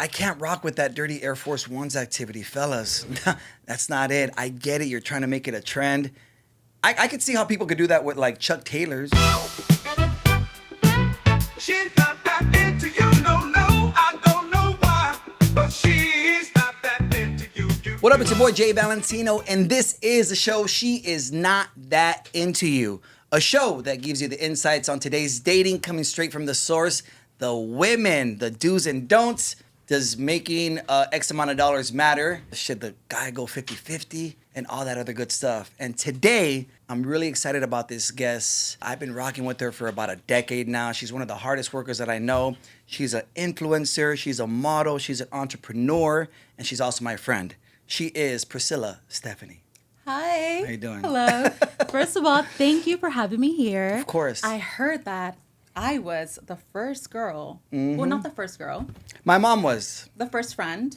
I can't rock with that dirty Air Force Ones activity, fellas. That's not it. I get it. You're trying to make it a trend. I could see how people could do that with like Chuck Taylors. She's not that into you, no, I don't know why, but she's not that into you. What up, it's your boy Jay Valentino, and this is the show She Is Not That Into You. A show that gives you the insights on today's dating coming straight from the source, the women, the do's and don'ts. Does making X amount of dollars matter? Should the guy go 50-50? And all that other good stuff. And today, I'm really excited about this guest. I've been rocking with her for about a decade now. She's one of the hardest workers that I know. She's an influencer, she's a model, she's an entrepreneur, and she's also my friend. She is Priscilla Stephanie. Hi. How you doing? Hello. First of all, thank you for having me here. Of course. I heard that I was the first girl. Well, not the first girl. My mom was. The first friend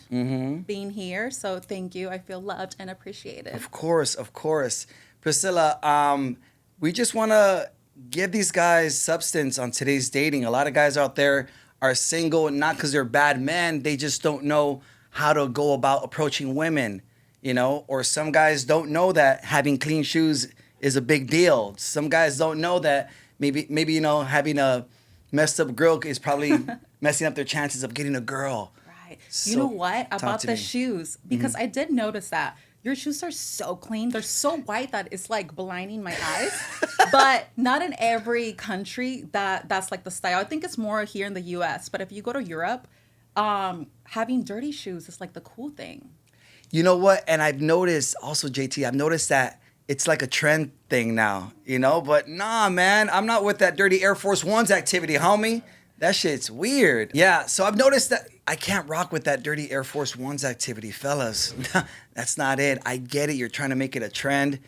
being here. So thank you. I feel loved and appreciated. Of course, of course. Priscilla, we just want to give these guys substance on today's dating. A lot of guys out there are single, not because they're bad men. They just don't know how to go about approaching women, you know? Or some guys don't know that having clean shoes is a big deal. Some guys don't know that maybe you know, having a messed up girl is probably messing up their chances of getting a girl. Right. So, you know what? About the me. shoes. Because I did notice that your shoes are so clean. They're so white that it's like blinding my eyes. But not in every country that's like the style. I think it's more here in the US. But if you go to Europe, having dirty shoes is like the cool thing. You know what? And I've noticed also, JT, I've noticed that it's like a trend thing now, you know? But nah, man, I'm not with that dirty Air Force Ones activity, homie. That shit's weird. Yeah, so I've noticed that I can't rock with that dirty Air Force Ones activity, fellas. That's not it. I get it. You're trying to make it a trend.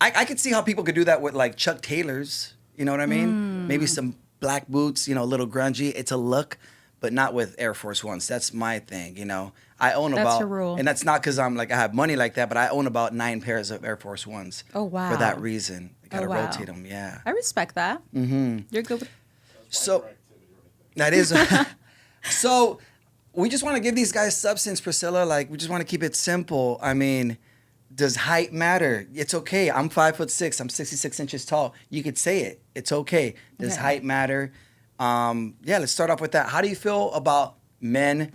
I could see how people could do that with like Chuck Taylors. You know what I mean? Maybe some black boots, you know, a little grungy. It's a look, but not with Air Force Ones. That's my thing, you know? I own That's about, your rule. and that's not because I have money like that, but I own about 9 pairs of Air Force Ones. Oh, wow. For that reason. I gotta wow. rotate them, yeah. I respect that. Mm-hmm. You're good with So, that is, so we just want to give these guys substance, Priscilla. Like, we just want to keep it simple. I mean, does height matter? It's okay. I'm 5'6". I'm 66 inches tall. You could say it. It's okay. Does height matter? Yeah, let's start off with that. How do you feel about men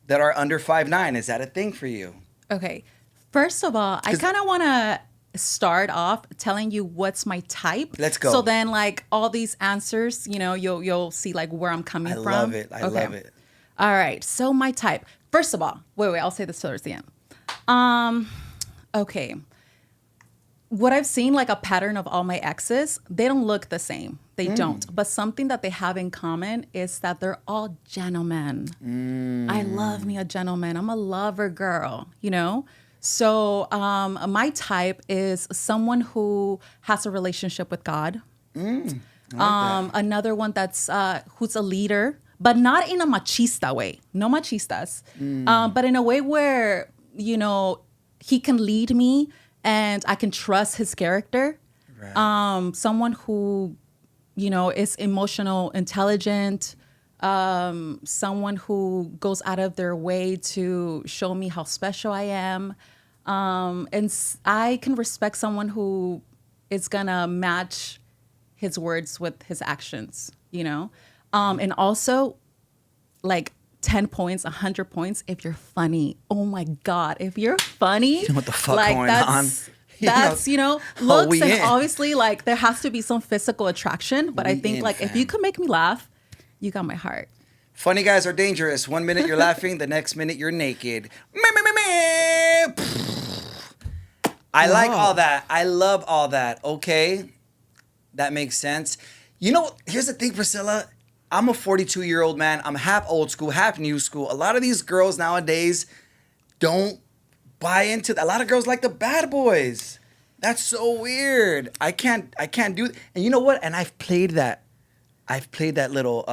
that are under 5'9"? Is that a thing for you? Okay. First of all, I kind of want to start off telling you what's my type. Let's go. So then, like, all these answers, you know, you'll see, like, where I'm coming from. I love it. I love it. All right. So my type. First of all, wait. I'll say this towards the end. Okay. What I've seen, like, a pattern of all my exes, they don't look the same. They don't. But something that they have in common is that they're all gentlemen. I love me a gentleman. I'm a lover girl, you know? So my type is someone who has a relationship with God. Another one that's who's a leader, but not in a machista way. No machistas. But in a way where, you know, he can lead me and I can trust his character. Right. Someone who, you know, is emotional intelligent, someone who goes out of their way to show me how special I am. And I can respect someone who is gonna match his words with his actions, you know? And also, like, 10 points, 100 points if you're funny. Oh my God, if you're funny. You know what the fuck like, going on? That's, you know, looks and in. obviously, like, there has to be some physical attraction. But I think, like, if you can make me laugh, you got my heart. Funny guys are dangerous. 1 minute you're laughing, the next minute you're naked. I like all that. I love all that. Okay, that makes sense. You know, here's the thing, Priscilla. I'm a 42-year-old man. I'm half old school, half new school. A lot of these girls nowadays don't buy into that. A lot of girls like the bad boys. That's so weird. I can't do it. And you know what? And I've played that little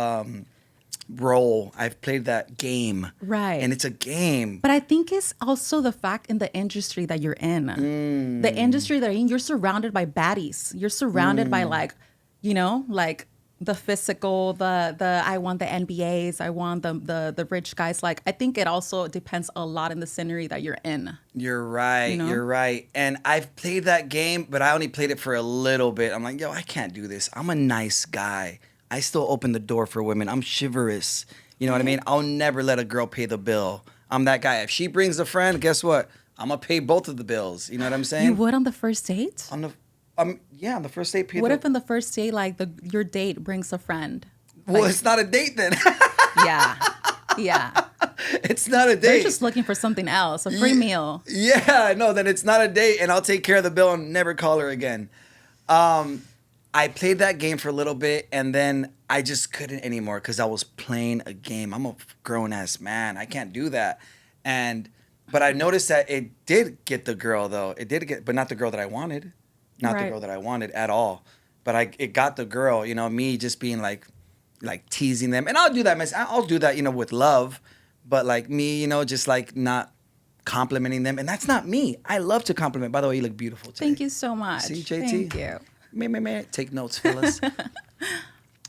role. I've played that game. Right. And it's a game. But I think it's also the fact in the industry that you're in. The industry that you're in, you're surrounded by baddies. You're surrounded by, like, you know, like the physical, the I want the NBAs, I want the rich guys. Like, I think it also depends a lot in the scenery that you're in. You're right. You know? You're right. And I've played that game, but I only played it for a little bit. I'm like, yo, I can't do this. I'm a nice guy. I still open the door for women. I'm chivalrous. You know what I mean? I'll never let a girl pay the bill. I'm that guy. If she brings a friend, guess what? I'm gonna pay both of the bills. You know what I'm saying? You would on the first date? On the the first date. What if in the first date, like your date brings a friend? Well, Like, it's not a date then. yeah, yeah. It's not a They're date. just looking for something else, a free meal. Yeah, no, then it's not a date, and I'll take care of the bill and never call her again. I played that game for a little bit, and then I just couldn't anymore because I was playing a game. I'm a grown ass man. I can't do that. But I noticed that it did get the girl though. It did get, but not the girl that I wanted. Not the Right. girl that I wanted at all. But it got the girl. You know, me just being like teasing them, and I'll do that. I'll do that. You know, with love. But like me, you know, just like not complimenting them, and that's not me. I love to compliment. By the way, you look beautiful today. Thank you so much. See, JT? Thank you. Me. Take notes, fellas.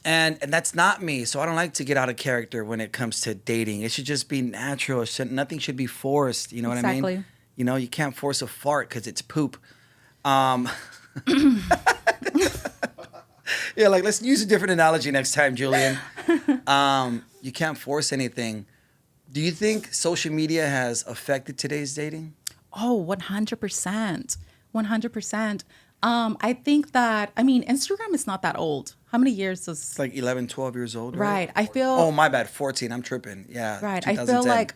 and that's not me. So I don't like to get out of character when it comes to dating. It should just be natural. Nothing should be forced. You know what I mean? Exactly. You know, you can't force a fart because it's poop. Yeah, like let's use a different analogy next time, Julian. You can't force anything. Do you think social media has affected today's dating? Oh, 100%. 100%. I think that, I mean, Instagram is not that old. How many years is... It's like 11, 12 years old, Right. I feel... Oh, my bad. 14. I'm tripping. Yeah. Right. I feel 2010. like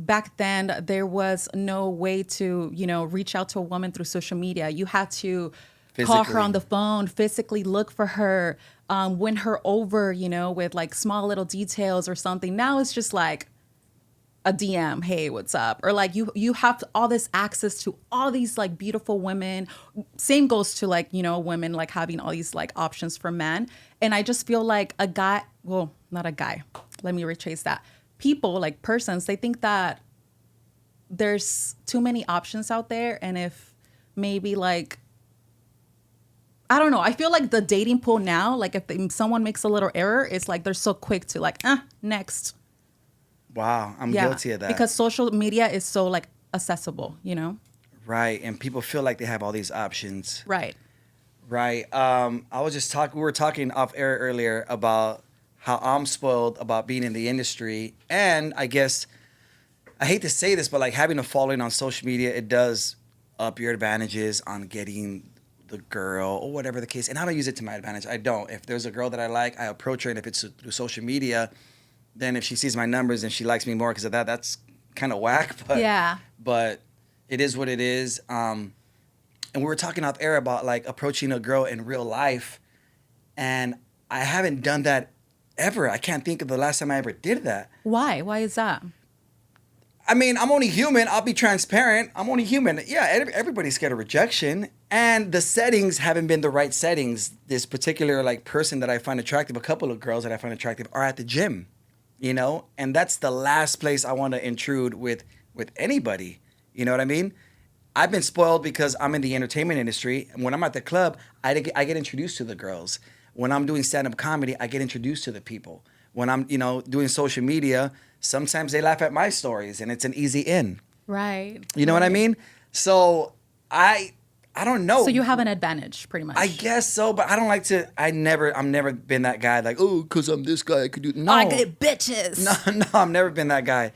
back then there was no way to, reach out to a woman through social media. You had to call her Physically. on the phone, physically look for her, win her over, with like small little details or something. Now it's just like a DM, hey, what's up? Or like you have all this access to all these like beautiful women. Same goes to like, women like having all these like options for men. And I just feel like a guy, well, not a guy. Let me retrace that. People, like persons, they think that there's too many options out there. And if maybe like, I don't know. I feel like the dating pool now, like if someone makes a little error, it's like they're so quick to like, next. Wow, I'm guilty of that. Because social media is so like accessible, Right, and people feel like they have all these options. Right. Right. I was just talking. We were talking off air earlier about how I'm spoiled about being in the industry, and I guess I hate to say this, but like having a following on social media, it does up your advantages on getting the girl or whatever the case. And I don't use it to my advantage. I don't. If there's a girl that I like, I approach her, and if it's through social media, then if she sees my numbers and she likes me more because of that, that's kind of whack. But Yeah. But it is what it is. And we were talking off air about like approaching a girl in real life, and I haven't done that ever. I can't think of the last time I ever did that. Why? Why is that? I mean, I'm only human. I'll be transparent. I'm only human. Yeah, everybody's scared of rejection. And the settings haven't been the right settings. This particular like person that I find attractive, a couple of girls that I find attractive are at the gym, And that's the last place I want to intrude with anybody. You know what I mean? I've been spoiled because I'm in the entertainment industry. And when I'm at the club, I get introduced to the girls. When I'm doing stand-up comedy, I get introduced to the people. When I'm, doing social media, sometimes they laugh at my stories and it's an easy in. Right. You know what I mean? So I don't know. So you have an advantage, pretty much. I guess so, but I don't like to. I've never been that guy. Like, oh, because I'm this guy, I could do. No, I get bitches. No, I've never been that guy.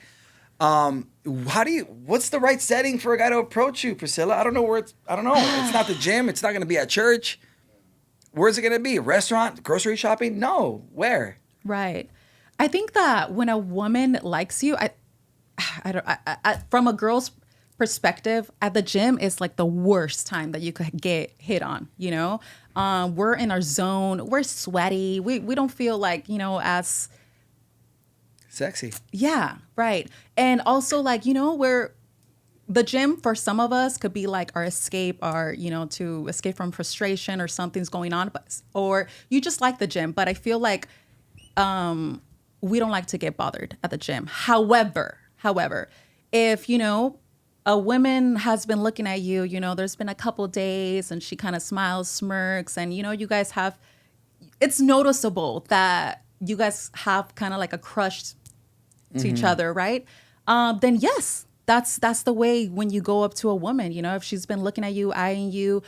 What's the right setting for a guy to approach you, Priscilla? I don't know. It's not the gym. It's not going to be at church. Where's it going to be? Restaurant? Grocery shopping? No. Where? Right. I think that when a woman likes you, I from a girl's perspective, at the gym is like the worst time that you could get hit on, We're in our zone. We're sweaty. We don't feel like, as... Sexy. Yeah, right. And also like, where the gym for some of us could be like our escape, to escape from frustration or something's going on, or you just like the gym. But I feel like we don't like to get bothered at the gym. However, if, a woman has been looking at you, there's been a couple days and she kind of smiles, smirks, and, you guys have it's noticeable that you guys have kind of like a crush to each other, right? Then yes, that's the way when you go up to a woman, you know, if she's been looking at you, eyeing you,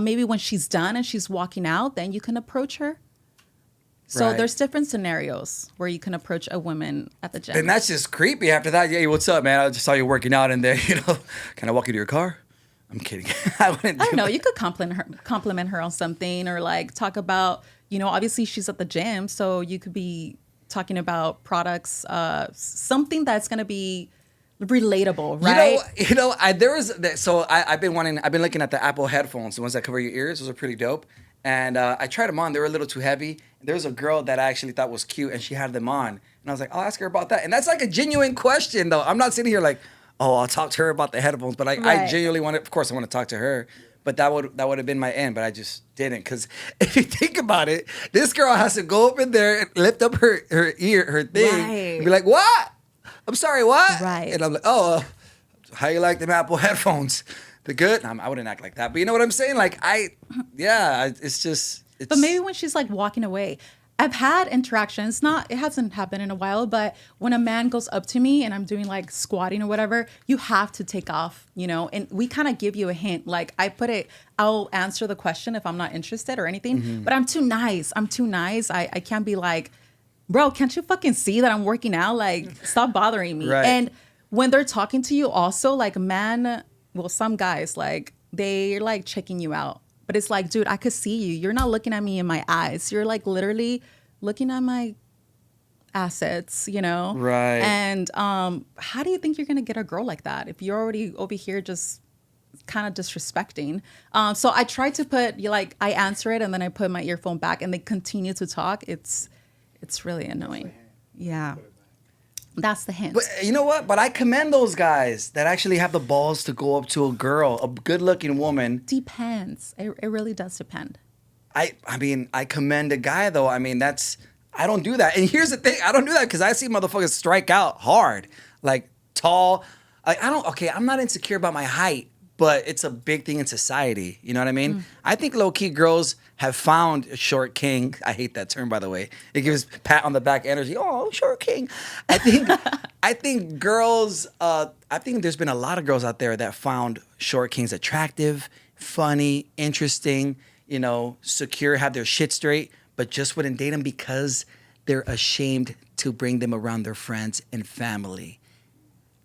maybe when she's done and she's walking out, then you can approach her. So Right. there's different scenarios where you can approach a woman at the gym. And that's just creepy after that. Hey, what's up, man? I just saw you working out in there, you know. Can I walk you to your car? I'm kidding. I wouldn't I don't know. that. You could compliment her on something, or like talk about, you know, obviously she's at the gym, so you could be talking about products, something that's going to be relatable, right? I've been looking at the Apple headphones, the ones that cover your ears. Those are pretty dope. And I tried them on. They were a little too heavy. There was a girl that I actually thought was cute, and she had them on. And I was like, I'll ask her about that. And that's like a genuine question, though. I'm not sitting here like, oh, I'll talk to her about the headphones. But I Right. genuinely want to, of course, I want to talk to her. But that would have been my end. But I just didn't. Because if you think about it, this girl has to go up in there and lift up her thing, Right. and be like, what? I'm sorry, what? Right. And I'm like, oh, how you like them Apple headphones? The good? I wouldn't act like that. But you know what I'm saying? Like, it's just. It's, But maybe when she's like walking away, I've had interactions, it hasn't happened in a while, but when a man goes up to me and I'm doing like squatting or whatever, you have to take off, you know, and we kind of give you a hint. Like I'll answer the question if I'm not interested or anything, but I'm too nice. I can't be like, bro, can't you fucking see that I'm working out? Like, stop bothering me. Right. And when they're talking to you also, like some guys, like they're like checking you out. But it's like, dude, I could see you. You're not looking at me in my eyes. You're like literally looking at my assets, you know? Right. And how do you think you're going to get a girl like that if you're already over here just kind of disrespecting? So I try to I answer it and then I put my earphone back and they continue to talk. It's really annoying. Yeah. That's the hint. But you know what? But I commend those guys that actually have the balls to go up to a girl, a good-looking woman. Depends. It really does depend. I mean, I commend a guy though. I mean, I don't do that. And here's the thing: I don't do that because I see motherfuckers strike out hard, like tall. I'm not insecure about my height, but it's a big thing in society. You know what I mean? I think low-key girls have found a short king. I hate that term, by the way. It gives pat on the back energy. Oh, short king. I think girls. I think there's been a lot of girls out there that found short kings attractive, funny, interesting. You know, secure, have their shit straight, but just wouldn't date them because they're ashamed to bring them around their friends and family.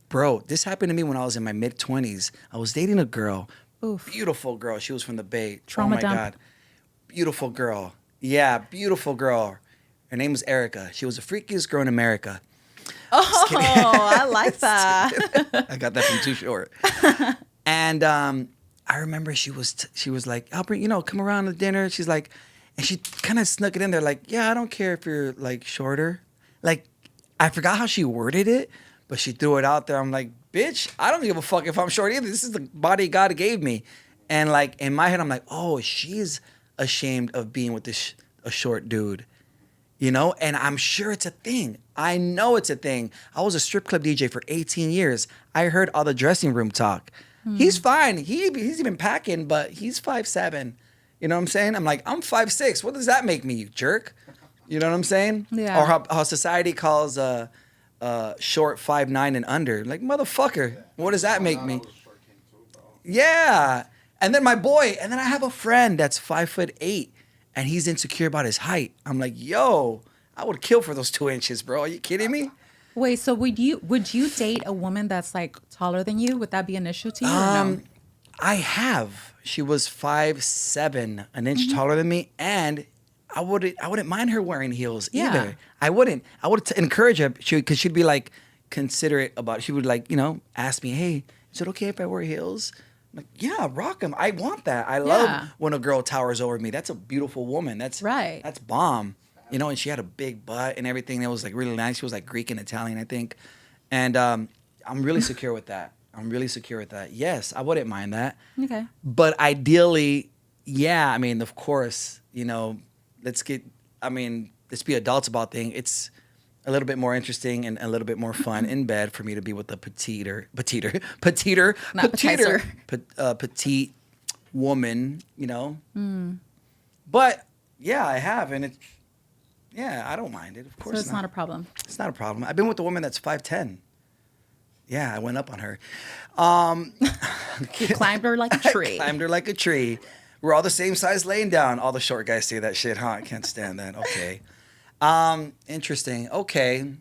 Bro, this happened to me when I was in my mid-20s. I was dating a girl, beautiful girl. She was from the Bay. Trauma oh my dump. God. Beautiful girl. Yeah, beautiful girl. Her name was Erica. She was the freakiest girl in America. Oh, I like that. I got that from Too Short. And I remember she was like, I'll bring, come around to dinner. She's like, and she kind of snuck it in there like, yeah, I don't care if you're like shorter. Like, I forgot how she worded it, but she threw it out there. I'm like, bitch, I don't give a fuck if I'm short either. This is the body God gave me. And like in my head, I'm like, oh, she's ashamed of being with a short dude. And I'm sure it's a thing. I know it's a thing. I was a strip club DJ for 18 years. I heard all the dressing room talk. He's fine. He's even packing, but he's 5'7". You know what I'm saying? I'm like, I'm 5'6". What does that make me, you jerk? You know what I'm saying? Yeah. Or how society calls short 5'9" and under. Like, motherfucker, what does that make me? Yeah. And then I have a friend that's 5'8", and he's insecure about his height. I'm like, yo, I would kill for those 2 inches, bro. Are you kidding me? Wait, so would you date a woman that's like taller than you? Would that be an issue to you? Or no? I have. She was 5'7", an inch taller than me, and I wouldn't mind her wearing heels either. I wouldn't. I would encourage her because she'd be like considerate about it. She would like, ask me, hey, is it okay if I wear heels? I'm like, yeah, rock them. I want that. I love when a girl towers over me. That's a beautiful woman. That's right. That's bomb. And she had a big butt and everything. That was like really nice. She was like Greek and Italian, I think. And I'm really secure with that. Yes, I wouldn't mind that. Okay. But ideally, yeah, I mean, of course, let's be adults about things. It's a little bit more interesting and a little bit more fun in bed for me to be with a petite woman, But Yeah, I have, and I don't mind it. Of So course it's not a problem. It's not a problem. I've been with a woman that's 5'10". Yeah, I went up on her. You climbed her like a tree. Climbed her like a tree. We're all the same size laying down. All the short guys say that shit, huh? I can't stand that. Okay. Interesting. Okay.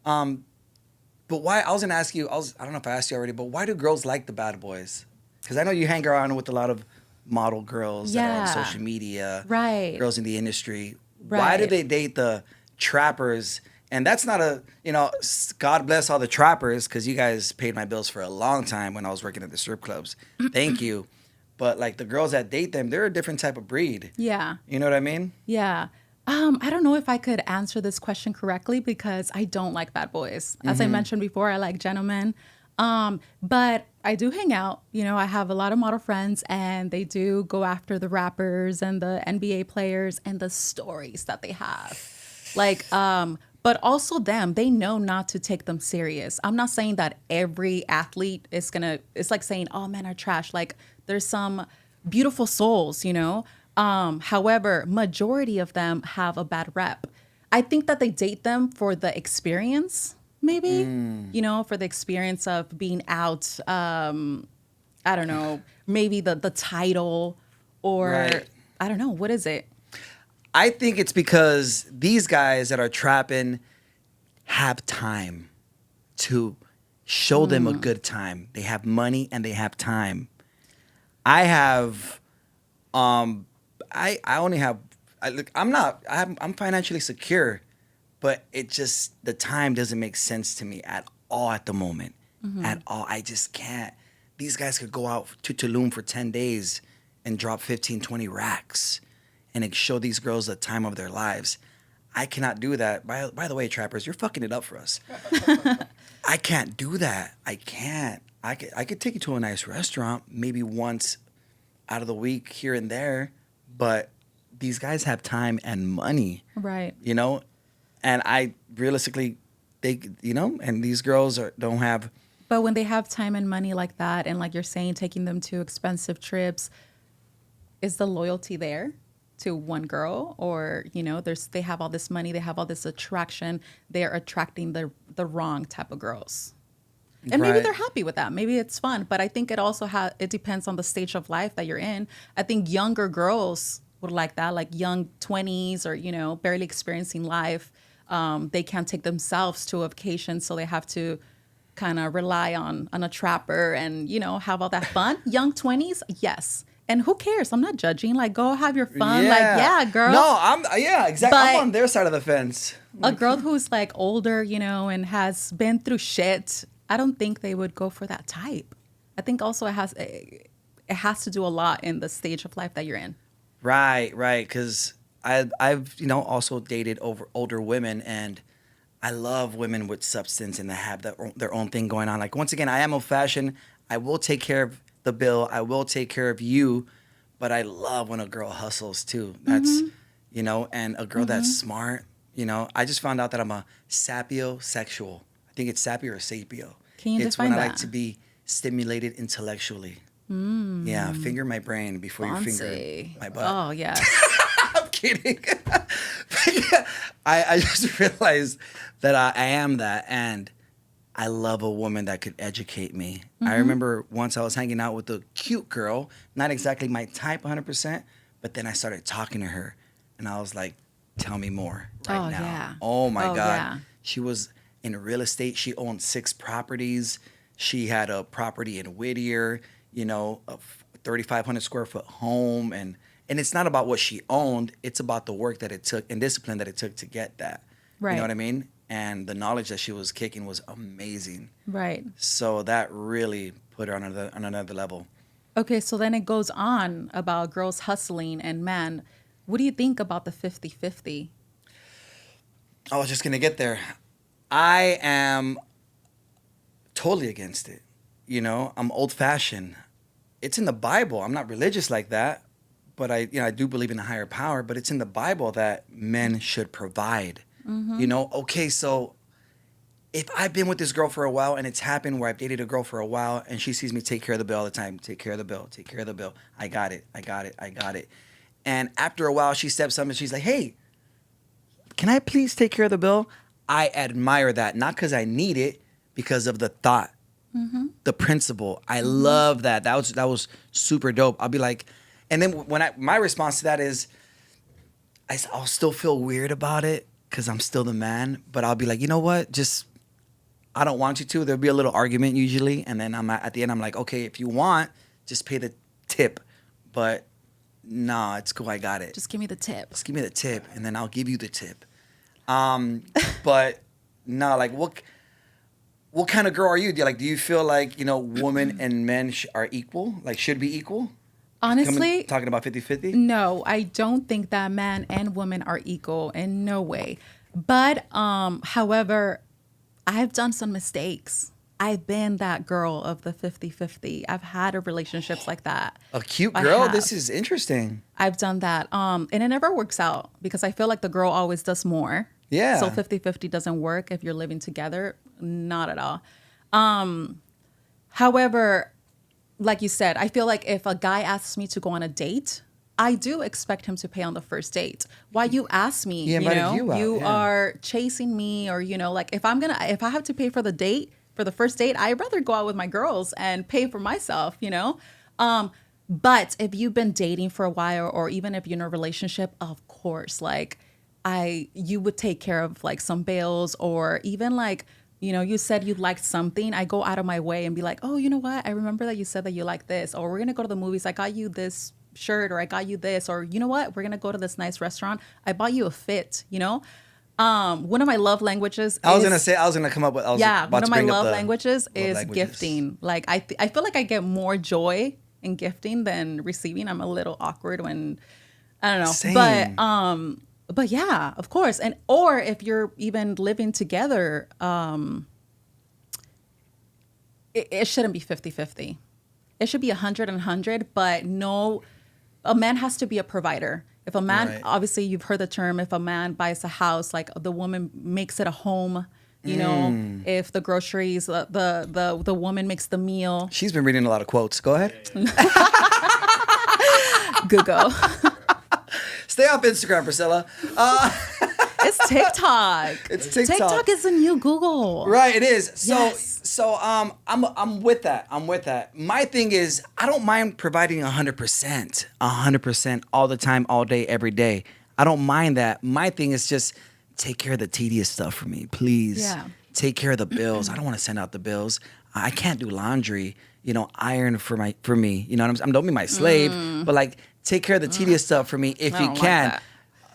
But why? I was gonna ask you. I don't know if I asked you already, but why do girls like the bad boys? Because I know you hang around with a lot of model girls that are on Yeah. social media, Right. girls in the industry. Why do Right. they date the trappers? And that's not God bless all the trappers, because you guys paid my bills for a long time when I was working at the strip clubs. Thank you. But like the girls that date them, they're a different type of breed. Yeah. You know what I mean? Yeah. I don't know if I could answer this question correctly because I don't like bad boys. As I mentioned before, I like gentlemen. But I do hang out. I have a lot of model friends and they do go after the rappers and the NBA players and the stories that they have. But also they know not to take them serious. I'm not saying that every athlete it's like saying, oh, men are trash. Like there's some beautiful souls, However, majority of them have a bad rep. I think that they date them for the experience, maybe, for the experience of being out. I don't know, maybe the title or Right. I don't know. What is it? I think it's because these guys that are trapping have time to show them a good time. They have money and they have time. I have, I only have, I'm financially secure, but it just, the time doesn't make sense to me at all at the moment. At all. I just can't. These guys could go out to Tulum for 10 days and drop 15, 20 racks and show these girls the time of their lives. I cannot do that. By the way, trappers, you're fucking it up for us. I can't do that. I can't. I could take you to a nice restaurant maybe once out of the week here and there, but these guys have time and money, Right. And I realistically, and these girls don't have. But when they have time and money like that, and like you're saying, taking them to expensive trips, is the loyalty there to one girl? Or, they have all this money, they have all this attraction, they're attracting the wrong type of girls. And maybe Right. they're happy with that. Maybe it's fun. But I think it also it depends on the stage of life that you're in. I think younger girls would like that, like young 20s or, barely experiencing life. They can't take themselves to a vacation, so they have to kind of rely on a trapper and, have all that fun. Young 20s, yes. And who cares? I'm not judging. Like, go have your fun. Like, yeah, girl. No, exactly. I'm But- on their side of the fence. A girl who's like older, and has been through shit, I don't think they would go for that type. I think also it has to do a lot in the stage of life that you're in. Right. Because I've also dated older women, and I love women with substance and that have their own thing going on. Like, once again, I am old fashioned. I will take care of the bill. I will take care of you, but I love when a girl hustles too. That's and a girl that's smart. I just found out that I'm a sapiosexual. I think it's sapio or sapio. Can you It's define when I that? like to be stimulated intellectually. Yeah, finger my brain before you finger Fancy. my butt. Oh, yeah. I'm kidding. I just realized that I am that, and I love a woman that could educate me. I remember once I was hanging out with a cute girl, not exactly my type 100%, but then I started talking to her, and I was like, tell me more right Oh, now. yeah. Oh, my Oh, God. yeah. She was in real estate. She owned 6 properties. She had a property in Whittier, a 3,500 square foot home. And it's not about what she owned. It's about the work that it took and discipline that it took to get that. Right. You know what I mean? And the knowledge that she was kicking was amazing. Right. So that really put her on another level. Okay, so then it goes on about girls hustling and men. What do you think about the 50-50? I was just going to get there. I am totally against it. I'm old fashioned. It's in the Bible. I'm not religious like that, but I do believe in a higher power, but it's in the Bible that men should provide. Okay, so if I've been with this girl for a while and it's happened where I've dated a girl for a while and she sees me take care of the bill all the time, take care of the bill, take care of the bill. I got it. and after a while she steps up and she's like, hey, can I please take care of the bill? I admire that, not because I need it, because of the thought, the principle. I love that. That was super dope. I'll be like, and then my response to that is, I'll still feel weird about it because I'm still the man, but I'll be like, you know what? Just, I don't want you to. There'll be a little argument usually, and then at the end, I'm like, okay, if you want, just pay the tip, but nah, it's cool. I got it. Just give me the tip. Just give me the tip, and then I'll give you the tip. But no, like what kind of girl are you? Do you feel like, women and men are equal? Like should be equal? Honestly, talking about 50-50? no, I don't think that man and woman are equal in no way. But however, I've done some mistakes. I've been that girl of the 50-50. I've had relationships like that. A cute I girl? have. This is interesting. I've done that. And it never works out because I feel like the girl always does more. Yeah. So 50-50 doesn't work if you're living together. Not at all. However, like you said, I feel like if a guy asks me to go on a date, I do expect him to pay on the first date. Why you ask me? He invited you out, yeah. are chasing me, or like if I have to pay for the date, for the first date, I'd rather go out with my girls and pay for myself, But if you've been dating for a while, or even if you're in a relationship, of course, like you would take care of like some bills, or even like, you said you liked something. I go out of my way and be like, oh, you know what? I remember that you said that you like this, or we're going to go to the movies. I got you this shirt, or I got you this, or you know what? We're going to go to this nice restaurant. I bought you a fit, one of my love languages. I was gonna come up with. One of my love languages is gifting. Like I feel like I get more joy in gifting than receiving. I'm a little awkward when, I don't know. Same. But yeah, of course. Or if you're even living together, it shouldn't be 50-50. It should be 100-100. But no, a man has to be a provider. If a man, Right. Obviously you've heard the term, if a man buys a house, like the woman makes it a home, if the groceries, the woman makes the meal. She's been reading a lot of quotes. Go ahead. Google. Stay off Instagram, Priscilla. It's TikTok. It's TikTok. TikTok is the new Google. Right, it is. Yes. So I'm with that. I'm with that. My thing is, I don't mind providing 100% all the time, all day, every day. I don't mind that. My thing is just take care of the tedious stuff for me, please. Yeah. Take care of the bills. I don't want to send out the bills. I can't do laundry. Iron for me. You know what I'm saying? Don't be my slave, but like take care of the tedious stuff for me if I you don't like can. that.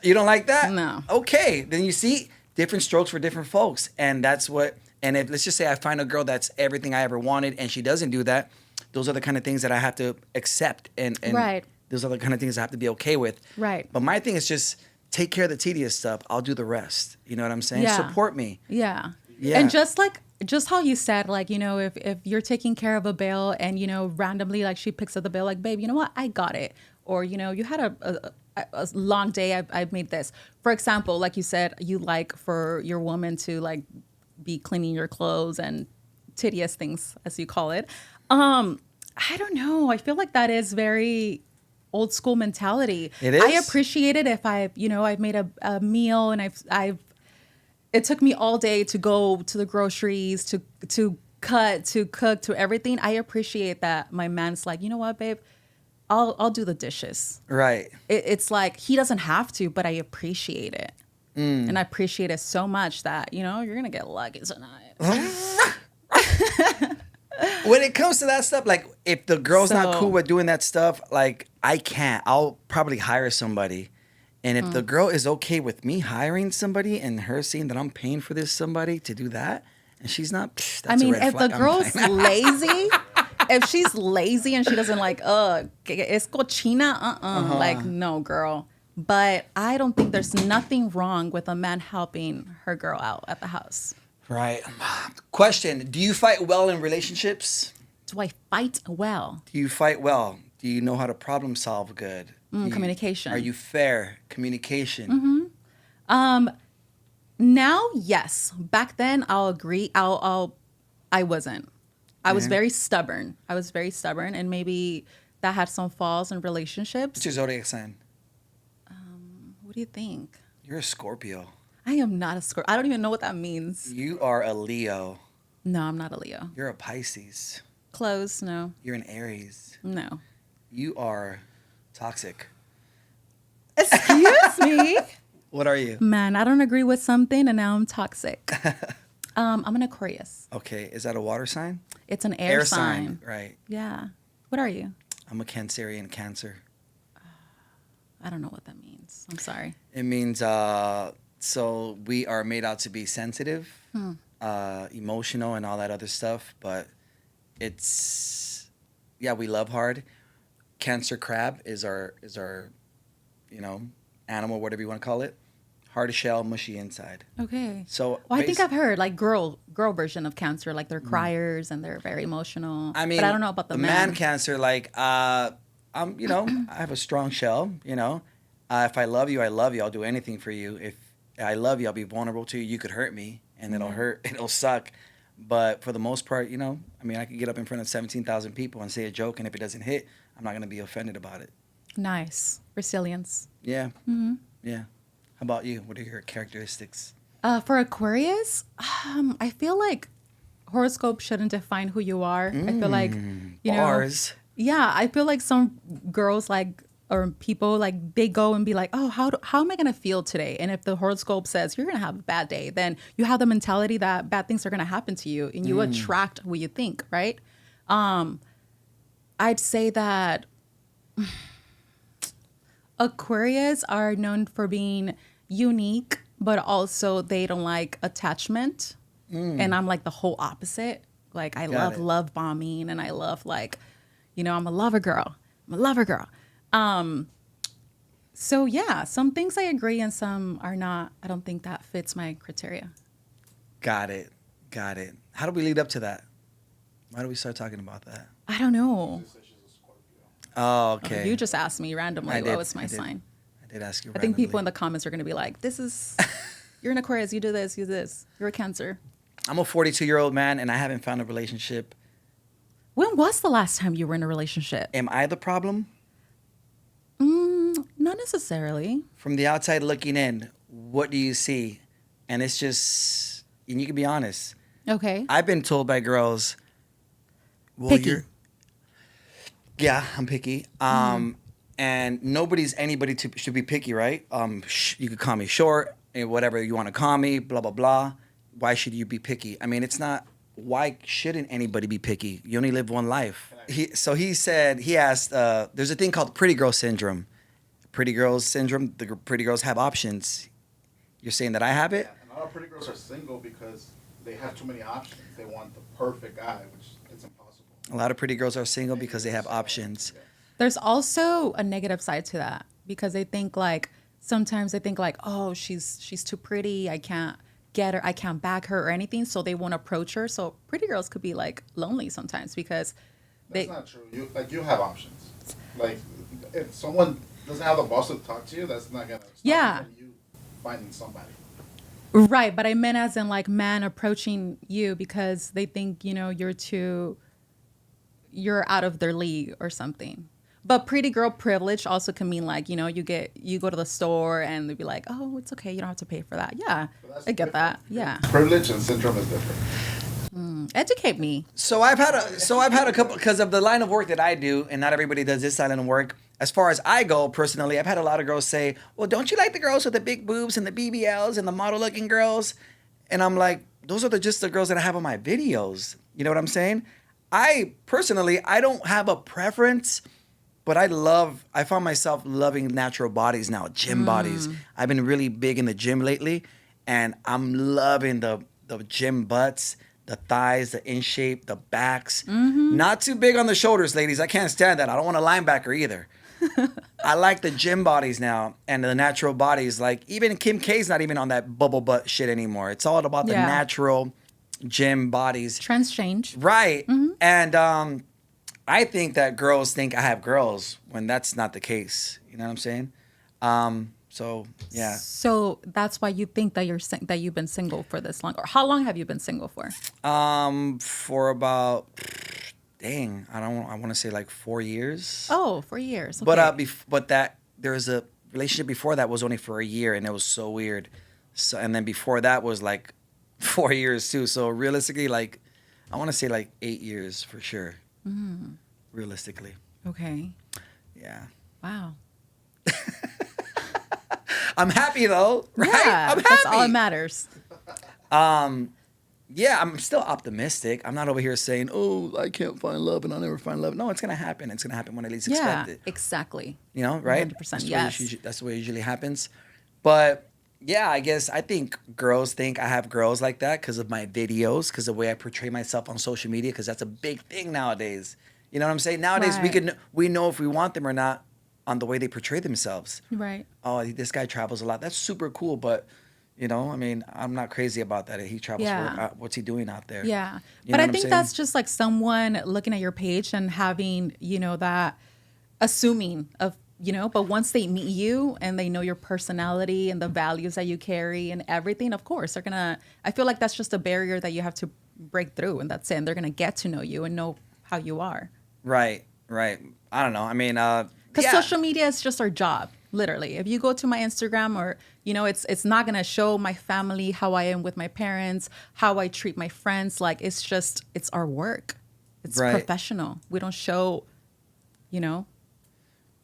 You don't like that? No. Okay, then you see different strokes for different folks, and that's what. And if let's just say I find a girl that's everything I ever wanted, and she doesn't do that, those are the kind of things that I have to accept, and Right. those are the kind of things I have to be okay with. Right. But my thing is just take care of the tedious stuff. I'll do the rest. You know what I'm saying? Yeah. Support me. Yeah. Yeah. And just how you said, like, if you're taking care of a bill and, randomly, like, she picks up the bill, like, babe, you know what? I got it. Or, you had a long day. I've made this. For example, like you said, you like for your woman to, like, be cleaning your clothes and tedious things, as you call it. I don't know. I feel like that is very old school mentality. It is. I appreciate it if I've made a meal and it took me all day to go to the groceries, to cut, to cook, to everything. I appreciate that my man's like, you know what, babe, I'll do the dishes. Right. It's like he doesn't have to, but I appreciate it. And I appreciate it so much that, you're going to get lucky tonight. When it comes to that stuff, like if the girl's not So- cool with doing that stuff, like I can't. I'll probably hire somebody. And if the girl is okay with me hiring somebody and her seeing that I'm paying for this somebody to do that, and she's not, that's I mean, a red if the flag. I'm girl's playing. lazy, if she's lazy and she doesn't like, es cochina, like, no, girl. But I don't think there's nothing wrong with a man helping her girl out at the house. Right. Question: do you fight well in relationships? Do I fight well? Do you fight well? Do you know how to problem solve good? Communication. Are you fair? Communication. Now, yes. Back then, I'll agree. I wasn't. I was very stubborn. And maybe that had some flaws in relationships. What's your zodiac sign? What do you think? You're a Scorpio. I am not a Scorpio. I don't even know what that means. You are a Leo. No, I'm not a Leo. You're a Pisces. Close, no. You're an Aries. No. You are toxic. Excuse me? What are you? Man, I don't agree with something and now I'm toxic. I'm an Aquarius. Okay, is that a water sign? It's an air sign. Right. Yeah. What are you? I'm a Cancerian, Cancer. I don't know what that means. I'm sorry. It means so we are made out to be sensitive, emotional, and all that other stuff. But it's we love hard. Cancer crab is our animal, whatever you want to call it. Hard shell, mushy inside. Okay. So I think I've heard like girl version of Cancer, like they're criers and they're very emotional. I mean, but I don't know about the man Cancer. Like I have a strong shell. If I love you, I love you. I'll do anything for you. If I love you, I'll be vulnerable to you. You could hurt me, and it'll hurt. It'll suck. But for the most part, I could get up in front of 17,000 people and say a joke, and if it doesn't hit, I'm not gonna be offended about it. Nice resilience. Yeah. Mm-hmm. Yeah. How about you? What are your characteristics? For Aquarius, I feel like horoscope shouldn't define who you are. I feel like Bars. Yeah, I feel like some girls or people they go and be like, oh, how am I gonna feel today? And if the horoscope says you're gonna have a bad day, then you have the mentality that bad things are gonna happen to you, and you attract what you think, right? I'd say that Aquarius are known for being unique, but also they don't like attachment. And I'm like the whole opposite. Like I love bombing, and I love I'm a lover girl. So yeah, some things I agree and some are not. I don't think that fits my criteria. Got it. How do we lead up to that? Why do we start talking about that? I don't know. Oh, okay. You just asked me randomly what was my I did. sign. I did ask you I think people in randomly. the comments are going to be like, you're an Aquarius, you do this, you do this. You're a Cancer. I'm a 42-year-old man, and I haven't found a relationship. When was the last time you were in a relationship? Am I the problem? Not necessarily. From the outside looking in, what do you see? And it's just, and you can be honest. Okay. I've been told by girls, well, Picky. Yeah, I'm picky. And nobody's anybody should be picky, right? You could call me short, whatever you want to call me, blah, blah, blah. Why should you be picky? I mean, it's not, why shouldn't anybody be picky? You only live one life. He asked, there's a thing called pretty girl syndrome. Pretty girls syndrome, the pretty girls have options. You're saying that I have it? Yeah, and a lot of pretty girls are single because they have too many options. They want the perfect guy, which is impossible. A lot of pretty girls are single because they have options. There's also a negative side to that because they think sometimes they think oh, she's too pretty. I can't get her. I can't bag her or anything. So they won't approach her. So pretty girls could be lonely sometimes because That's not true. You have options. If someone doesn't have the balls to talk to you, that's not gonna stop you finding somebody. Right, but I meant as in men approaching you because they think you're out of their league or something. But pretty girl privilege also can mean you go to the store and they'd be like, oh, it's okay, you don't have to pay for that. Yeah, I get that. Yeah, Privilege and syndrome is different. educate me. So I've had a couple, because of the line of work that I do, and not everybody does this line of work. As far as I go personally, I've had a lot of girls say, well, don't you like the girls with the big boobs and the BBLs and the model looking girls? And I'm like, those are just the girls that I have on my videos. You know what I'm saying? I don't have a preference, but I found myself loving natural bodies now, gym bodies. I've been really big in the gym lately, and I'm loving the gym butts, the thighs, the in shape, the backs. Not too big on the shoulders, ladies. I can't stand that. I don't want a linebacker either. I like the gym bodies now and the natural bodies. Like even Kim K's not even on that bubble butt shit anymore. It's all about the natural gym bodies. Trends change. Right. And I think that girls think I have girls when that's not the case. You know what I'm saying? So yeah. So that's why you think that that you've been single for this long, or how long have you been single for? For about, I want to say 4 years. Oh, 4 years. Okay. But that there's relationship before that was only for a year, and it was so weird. So, and then before that was like 4 years too. So realistically, like, I want to say like 8 years for sure. Realistically, Okay. yeah. Wow. I'm happy though, right? Yeah, I'm happy. that's all that matters. Yeah, I'm still optimistic. I'm not over here saying, "Oh, I can't find love and I'll never find love." No, it's gonna happen. It's gonna happen when I least Yeah, expect it. exactly. You know, right? 100%, That's the way yes. that's the way it usually happens. But yeah, I think girls think I have girls like that because of my videos, because of the way I portray myself on social media, because that's a big thing nowadays. You know what I'm saying? Nowadays Right. we know if we want them or not on the way they portray themselves. Right. Oh, this guy travels a lot. That's super cool, but you know, I mean, I'm not crazy about that. He travels. Yeah. What's he doing out there? Yeah. You But know I what I'm think saying? that's just like someone looking at your page and having, that assuming of, but once they meet you and they know your personality and the values that you carry and everything, of course, I feel like that's just a barrier that you have to break through, and that's it. And they're going to get to know you and know how you are. Right. I don't know. I mean, Because yeah. social media is just our job, literally. If you go to my Instagram or, it's not going to show my family how I am with my parents, how I treat my friends. Like, it's our work. It's Right. professional. We don't show,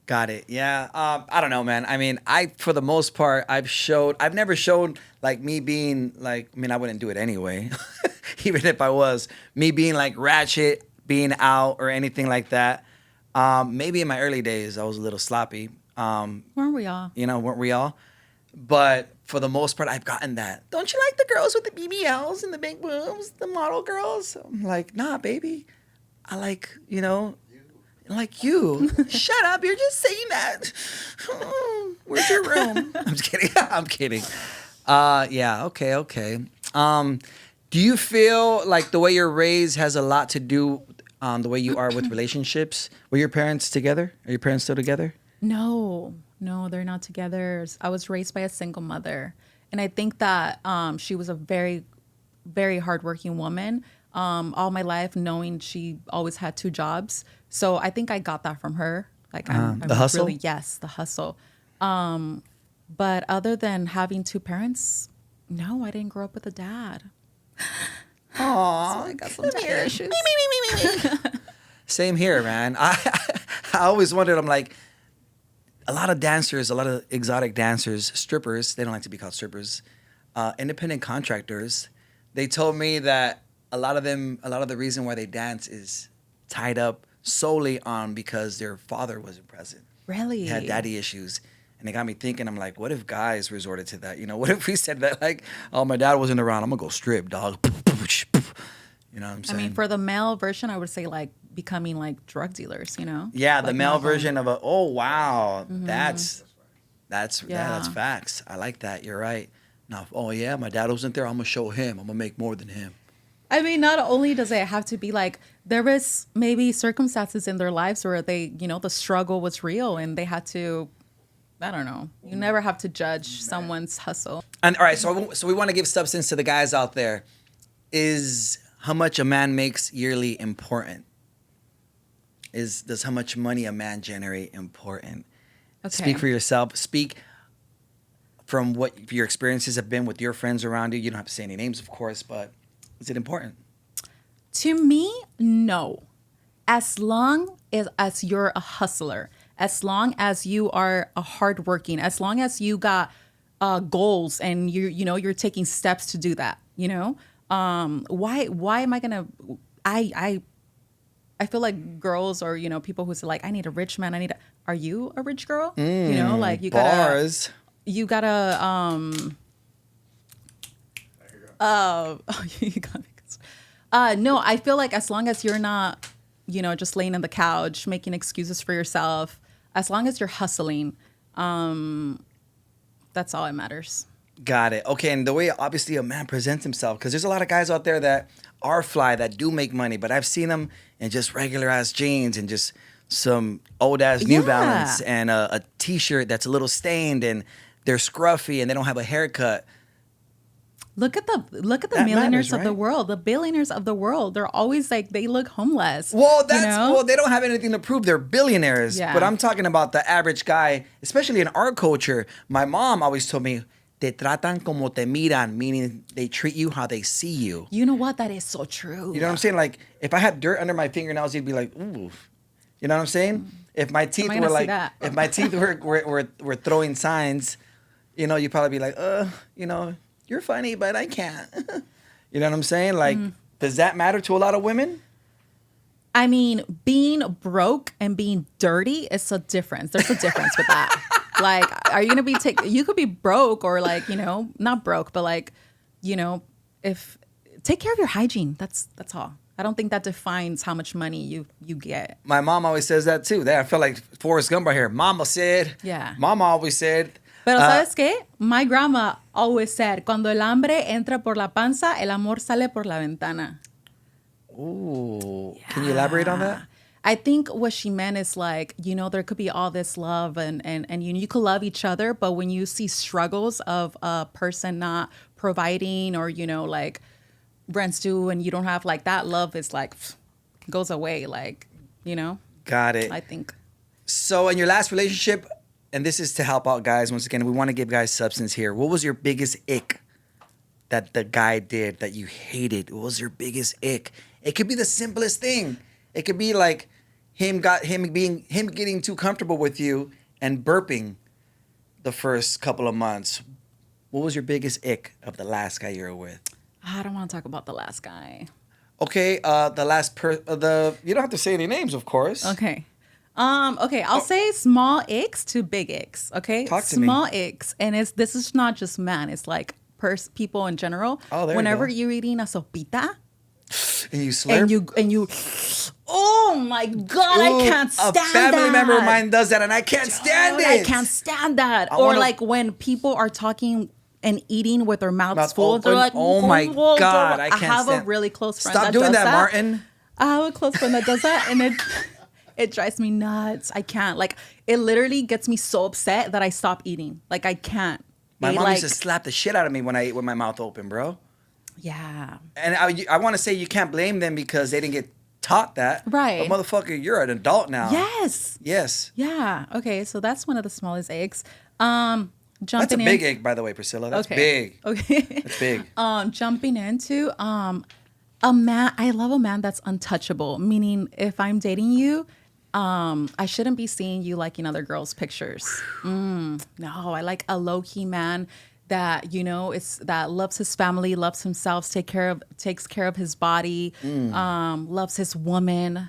Got it. Yeah. I don't know, man. I mean, for the most part, I've never showed like me being like, I mean, I wouldn't do it anyway, even if I was, me being like ratchet, being out or anything like that. Maybe in my early days, I was a little sloppy. weren't we all? Weren't we all? But for the most part, I've gotten that. Don't you like the girls with the BBLs and the big boobs, the model girls? I'm like, nah, baby. I like, like you. Shut up. You're just saying that. Where's your room? I'm just kidding. I'm kidding. Yeah. Okay. Do you feel like the way you're raised has a lot to do the way you are with relationships? Were your parents together? Are your parents still together? No, they're not together. I was raised by a single mother. And I think that she was a very, very hardworking woman all my life, knowing she always had 2 jobs. So I think I got that from her. Like, I'm The hustle? Really, yes, the hustle. But other than having 2 parents, no, I didn't grow up with a dad. Aww, So I got some daddy issues. Same here, man. I always wondered, I'm like, a lot of dancers, a lot of exotic dancers, strippers, they don't like to be called strippers, independent contractors, they told me that a lot of the reason why they dance is tied up solely on because their father wasn't present. Really? He had daddy issues. And it got me thinking, I'm like, what if guys resorted to that? What if we said that, like, oh, my dad wasn't around, I'm going to go strip, dog. You know what I'm saying? I mean, for the male version, I would say like becoming like drug dealers, Yeah, the Like male Malcolm. version of wow, that's Yeah. facts. I like that. You're right. Now, oh yeah, my dad wasn't there. I'm gonna show him. I'm gonna make more than him. I mean, not only does it have to be like, there is maybe circumstances in their lives where they, the struggle was real and they had to, I don't know. You never have to judge someone's hustle. And all right, so we want to give substance to the guys out there. Is how much a man makes yearly important? Does how much money a man generate important? Okay. Speak for yourself. Speak from what your experiences have been with your friends around you. You don't have to say any names, of course, but is it important? To me, no. As long as you're a hustler, as long as you are a hardworking, as long as you got goals and you're taking steps to do that. Why am I gonna? I feel like girls or people who say like, I need a rich man. Are you a rich girl? Like you gotta. Bars. You gotta. You got me. No, I feel like as long as you're not, just laying on the couch making excuses for yourself, as long as you're hustling, that's all that matters. Got it. Okay, and the way obviously a man presents himself, because there's a lot of guys out there that are fly, that do make money, but I've seen them in just regular ass jeans and just some old ass New Yeah. Balance and a t-shirt that's a little stained and they're scruffy and they don't have a haircut. Look at the That millionaires matters, of the right? world, the billionaires of the world. They're always like they look homeless. Well, you know? well, they don't have anything to prove. They're billionaires. Yeah. But I'm talking about the average guy, especially in our culture. My mom always told me, "Te tratan como te miran," meaning they treat you how they see you. You know what? That is so true. You know what I'm saying? Like, if I had dirt under my fingernails, you'd be like, "Ooh." You know what I'm saying? If my teeth gonna were see like, that? if my teeth were throwing signs, you know, you'd probably be like, you know, you're funny, but I can't. You know what I'm saying? Like, does that matter to a lot of women? I mean, being broke and being dirty is a difference. There's a difference with that. Like, are you gonna be you could be broke or like, you know, not broke, but like, you know, if take care of your hygiene. That's all. I don't think that defines how much money you get. My mom always says that too. There, I feel like Forrest Gump right here. Mama said. Yeah. Mama always said. Pero ¿sabes qué? My grandma always said, cuando el hambre entra por la panza, el amor sale por la ventana. Ooh. Can you elaborate on that? I think what she meant is like, you know, there could be all this love and you could love each other, but when you see struggles of a person not providing or, you know, like rents due and you don't have like that love is like goes away, like, you know. Got it. I think. So in your last relationship, and this is to help out guys, once again, we want to give guys substance here. What was your biggest ick that the guy did that you hated? What was your biggest ick? It could be the simplest thing. It could be like him getting too comfortable with you and burping the first couple of months. What was your biggest ick of the last guy you were with? I don't want to talk about the last guy. Okay, the last you don't have to say any names, of course. Okay. Okay, I'll say small icks to big icks. Okay, Talk to me. small icks, and this is not just men. It's like people in general. Oh, there you Whenever go. you're eating a sopita And you slurp. and you, oh my god, Ooh, I can't stand that. A family member of mine does that, and I can't stand Dude, it. I can't stand that. I Or wanna- like when people are talking and eating with their mouths Mouth full, they're open. like, Oh my God, I can't have a stand- really close friend. Stop that doing does that, Martin. I have a close friend that does that, and it drives me nuts. I can't. Like, it literally gets me so upset that I stop eating. Like, I can't. My They, mom like, used to slap the shit out of me when I ate with my mouth open, bro. yeah. And I want to say you can't blame them because they didn't get taught that. Right. But motherfucker, you're an adult now. Yes. Yes. Yeah. Okay. So that's one of the smallest eggs. That's a Jumping big in. egg, by the way, Priscilla. That's Okay. big. Okay. That's big. Jumping into a man. I love a man that's untouchable. Meaning, if I'm dating you, I shouldn't be seeing you liking other girls' pictures. No, I like a low key man that, you know, that loves his family, loves himself, takes care of his body, loves his woman.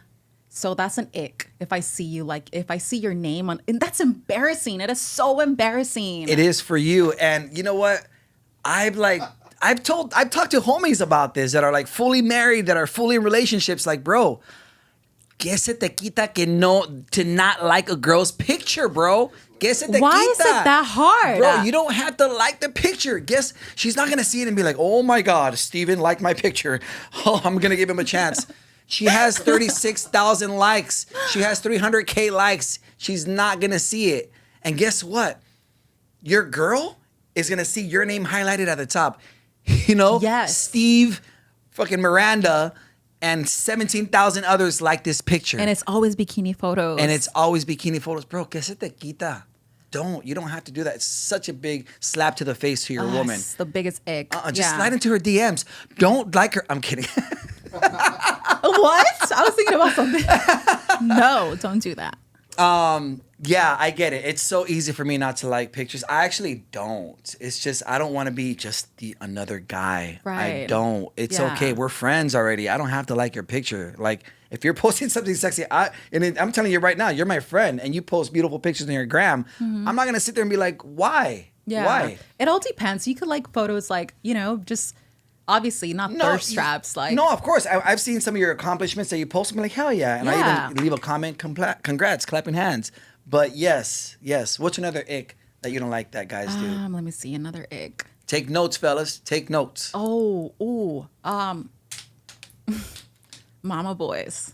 So that's an ick. If I see you, like, if I see your name on, and that's embarrassing. It is so embarrassing. It is for you. And you know what? I've talked to homies about this that are like fully married, that are fully in relationships. Like, bro, que se te quita to not like a girl's picture, bro? Que se te Why quita? is it that hard? Bro, you don't have to like the picture. Guess she's not gonna see it and be like, oh my God, Steven liked my picture. Oh, I'm gonna give him a chance. She has 36,000 likes. She has 300K likes. She's not gonna see it. And guess what? Your girl is gonna see your name highlighted at the top. You know? Yes. Steve, fucking Miranda, and 17,000 others like this picture. And it's always bikini photos. And it's always bikini photos. Bro, que se te quita? You don't have to do that. It's such a big slap to the face to your woman. It's the biggest egg. Just slide into her DMs. Don't like her. I'm kidding. What? I was thinking about something. No, don't do that. Yeah, I get it. It's so easy for me not to like pictures. I actually don't. It's just I don't want to be just another guy. I Right. don't. It's Yeah. okay. We're friends already. I don't have to like your picture. Like if you're posting something sexy, I'm telling you right now, you're my friend, and you post beautiful pictures on your gram. I'm not gonna sit there and be like, why? Yeah. Why? It all depends. You could like photos like, you know, just obviously not thirst traps. Like, no, of course. I've seen some of your accomplishments that you post. I'm like, hell yeah, and Yeah. I even leave a comment, congrats, clapping hands. But yes. What's another ick that you don't like that guys do? let me see another egg. Take notes, fellas. Take notes. Mama boys.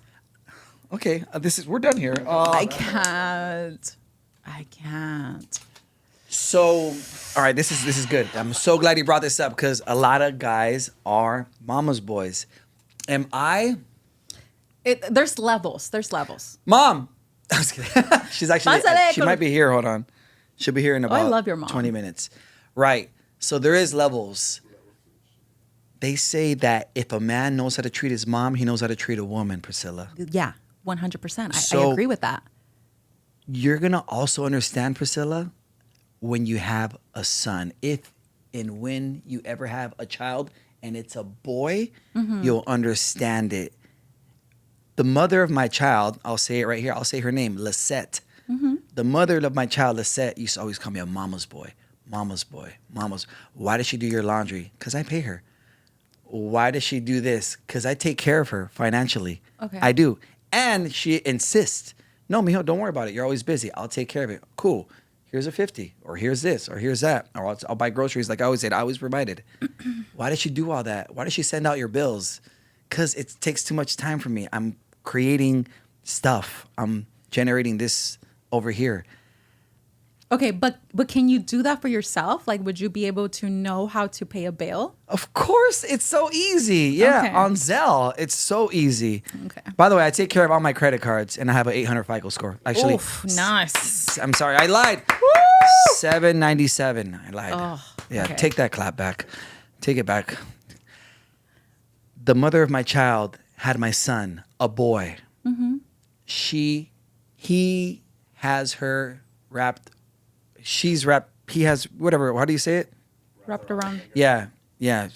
Okay, we're done here. I can't. So, all right, this is good. I'm so glad you brought this up because a lot of guys are mama's boys. Am I? There's levels. There's levels. Mom. I was kidding. She's actually. Pásale She con- might be here. Hold on. She'll be here in about I love your mom. 20 minutes. Right. So there is levels. They say that if a man knows how to treat his mom, he knows how to treat a woman, Priscilla. Yeah, 100%. I So- agree with that. You're going to also understand, Priscilla, when you have a son. If and when you ever have a child and it's a boy, you'll understand it. The mother of my child, I'll say it right here, I'll say her name, Lisette. The mother of my child, Lisette, used to always call me a mama's boy. Mama's boy. Mama's. Why does she do your laundry? Because I pay her. Why does she do this? Because I take care of her financially. Okay. I do. And she insists, no, mijo, don't worry about it. You're always busy. I'll take care of it. Cool. Here's a 50, or here's this, or here's that. Or I'll buy groceries like I always said. I always provided. Why does she do all that? Why does she send out your bills? Because it takes too much time for me. I'm creating stuff. I'm generating this over here. Okay, but can you do that for yourself? Like, would you be able to know how to pay a bill? Of course, it's so easy. Yeah, Okay. on Zelle, it's so easy. Okay. By the way, I take care of all my credit cards, and I have an 800 FICO score. Actually, Oof, nice. I'm sorry, I lied. 797. I lied. Oh, yeah, okay. take that clap back. Take it back. The mother of my child had my son, a boy. He has her wrapped. She's wrapped. He has whatever. How do you say it? Wrapped around. Yeah.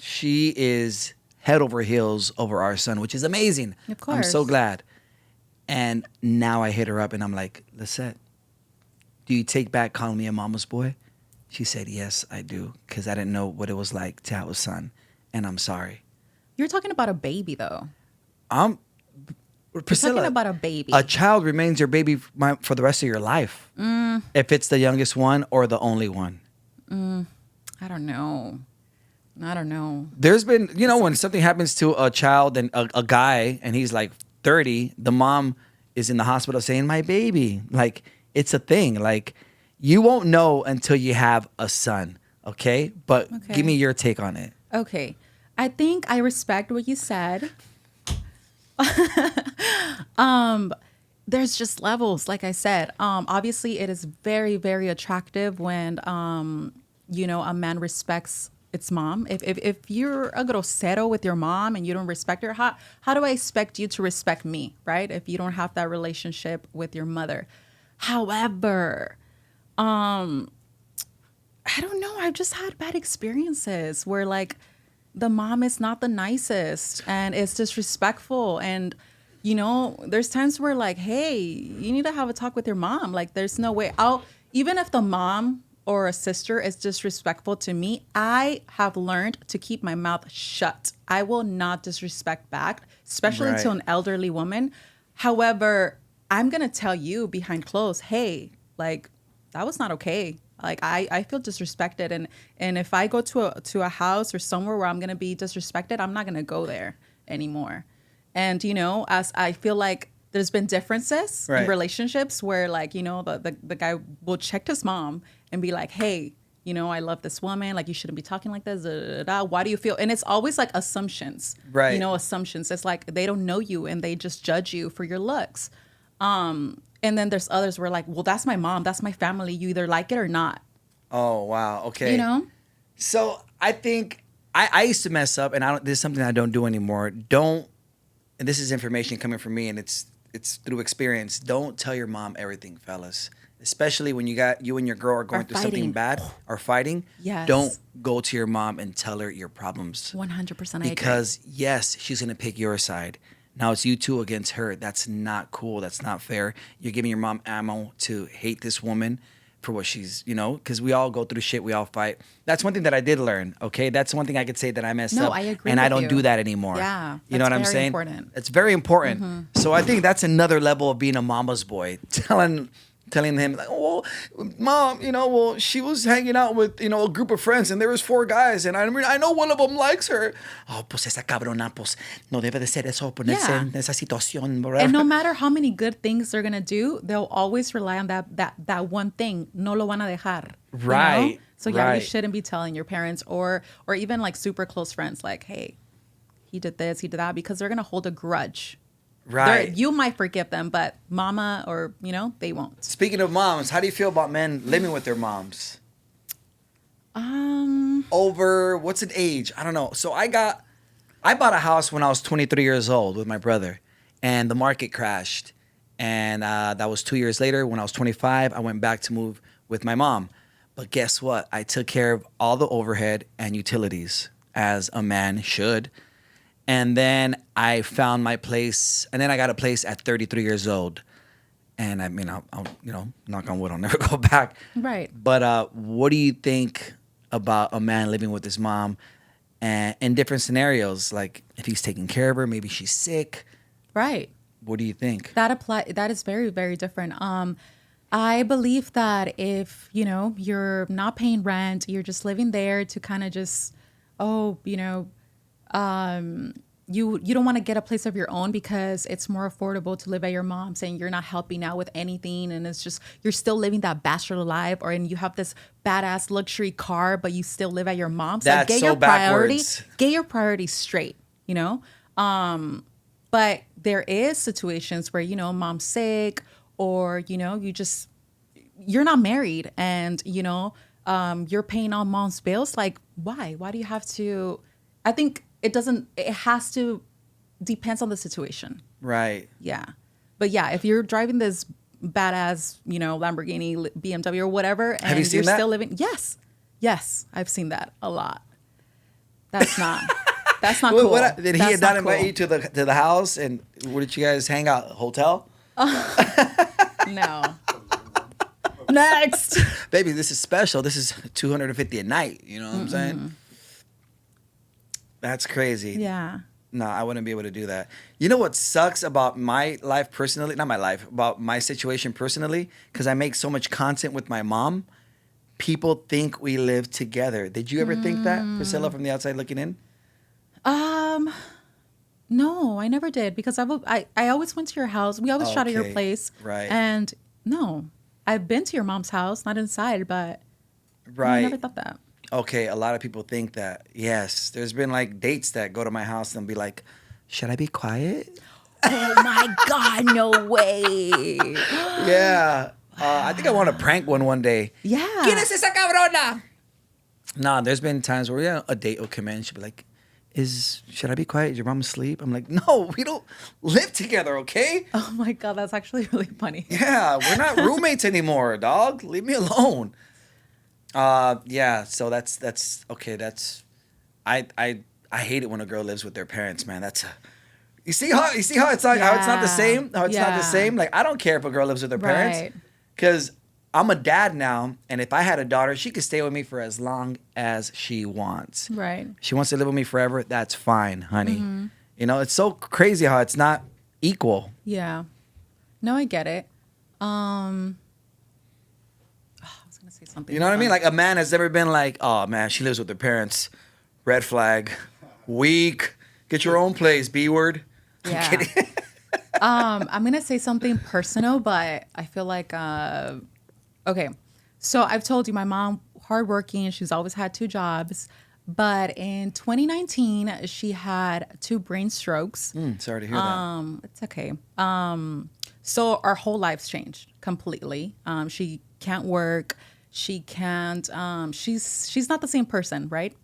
She is head over heels over our son, which is amazing. Of I'm so course. glad. And now I hit her up and I'm like, Lisette, do you take back calling me a mama's boy? She said, yes, I do. Because I didn't know what it was like to have a son. And I'm sorry. You're talking about a baby, though. Priscilla, You're talking about a baby. a child remains your baby for the rest of your life. If it's the youngest one or the only one. I don't know. There's been, when something happens to a child and a guy and he's like 30, the mom is in the hospital saying, my baby. Like, it's a thing. Like, you won't know until you have a son, okay? But Okay. give me your take on it. Okay. I think I respect what you said. There's just levels, like I said. Obviously, it is very, very attractive when, a man respects its mom. If you're a grosero with your mom and you don't respect her, how do I expect you to respect me, right? If you don't have that relationship with your mother. However, I don't know. I've just had bad experiences where like the mom is not the nicest and it's disrespectful. And, there's times where like, hey, you need to have a talk with your mom. Like there's no way even if the mom or a sister is disrespectful to me, I have learned to keep my mouth shut. I will not disrespect back, especially Right. to an elderly woman. However, I'm going to tell you behind closed, hey, like that was not okay. Like I feel disrespected, and if I go to a house or somewhere where I'm gonna be disrespected, I'm not gonna go there anymore. And as I feel like there's been differences Right. in relationships where like the guy will check his mom and be like, hey, I love this woman. Like you shouldn't be talking like this. Da, da, da, da. Why do you feel? And it's always like assumptions. Right. Assumptions. It's like they don't know you and they just judge you for your looks. And then there's others where like, well, that's my mom, that's my family. You either like it or not. Oh, wow. Okay. So I think I used to mess up, and this is something I don't do anymore. And this is information coming from me, and it's through experience. Don't tell your mom everything, fellas. Especially when you and your girl are going through something fighting. bad or fighting. Yes. Don't go to your mom and tell her your problems. 100% I agree. Because yes, she's gonna pick your side. Now it's you two against her. That's not cool. That's not fair. You're giving your mom ammo to hate this woman for what she's, because we all go through shit. We all fight. That's one thing that I did learn. Okay, that's one thing I could say that I messed up. I agree and I with don't you. do that anymore. Yeah, you know what that's I'm very saying? important. It's very important. So I think that's another level of being a mama's boy, telling telling him like, "Oh, mom, well, she was hanging out with a group of friends, and there was 4 guys, and I know one of them likes her." Oh, pues esa cabrona, pues no debe de ser eso, ponerse Yeah. en esa situación, ¿verdad? And no matter how many good things they're gonna do, they'll always rely on that one thing. No lo van a dejar. you know? Right, So yeah, you right. shouldn't be telling your parents or even like super close friends like, hey, he did this, he did that, because they're gonna hold a grudge. Right. You might forgive them, but mama or they won't. Speaking of moms, how do you feel about men living with their moms? Over what's an age? I don't know. So I bought a house when I was 23 years old with my brother, and the market crashed. And that was 2 years later. When I was 25, I went back to move with my mom. But guess what? I took care of all the overhead and utilities, as a man should. And then I found my place, and then I got a place at 33 years old. And I mean, I'll knock on wood, I'll never go back. Right. But what do you think about a man living with his mom and in different scenarios? Like if he's taking care of her, maybe she's sick. Right. What do you think? That is very, very different. I believe that if, you're not paying rent, you're just living there to kind of just, you don't want to get a place of your own because it's more affordable to live at your mom's, and you're not helping out with anything, and it's just you're still living that bachelor life, and you have this badass luxury car, but you still live at your mom's. That's get so your backwards. Get your priorities straight, But there is situations where mom's sick, or you're not married, and you're paying all mom's bills. Like, why? Why do you have to? I think it has to depends on the situation. Right. Yeah. But yeah, if you're driving this badass, Lamborghini, BMW or whatever, and Have you seen you're that? still living, yes, I've seen that a lot. That's not cool. Did he That's not not invite cool. you to the house? And where did you guys hang out? Hotel? No. Next. Baby, this is special. This is $250 a night. You know what I'm saying? That's crazy. Yeah. No, I wouldn't be able to do that. You know what sucks about my life personally? Not my life, about my situation personally, because I make so much content with my mom. People think we live together. Did you ever think that, Priscilla, from the outside looking in? No, I never did, because I always went to your house. We always shot at your Okay, place. right. And no, I've been to your mom's house, not inside, but Right. I never thought that. Okay, a lot of people think that. Yes, there's been like dates that go to my house and be like, should I be quiet? Oh my God, no way. Yeah. I think I want to prank one day. Yeah. ¿Quién es esa cabrona? Nah, there's been times where a date will come in. She'll be like, should I be quiet? Is your mom asleep? I'm like, no, we don't live together, okay? Oh my God, that's actually really funny. Yeah, we're not roommates anymore, dog. Leave me alone. Yeah, so that's okay. I hate it when a girl lives with their parents, man. You see how it's not how it's not the same? How it's not the Yeah. same? Like, I don't care if a girl lives with her parents. Right. Because I'm a dad now, and if I had a daughter, she could stay with me for as long as she wants. Right. She wants to live with me forever, that's fine, honey. Mm-hmm. It's so crazy how it's not equal. Yeah. No, I get it. I was gonna say something. You know what I mean? Like, a man has never been like, oh, man, she lives with her parents. Red flag. Weak. Get your own place, B-word. I'm Yeah. kidding. I'm gonna say something personal, but I feel like okay. So I've told you my mom hardworking, she's always had 2 jobs. But in 2019, she had 2 brain strokes. Sorry to hear that. It's okay. So our whole lives changed completely. She can't work. She can't. She's not the same person, right?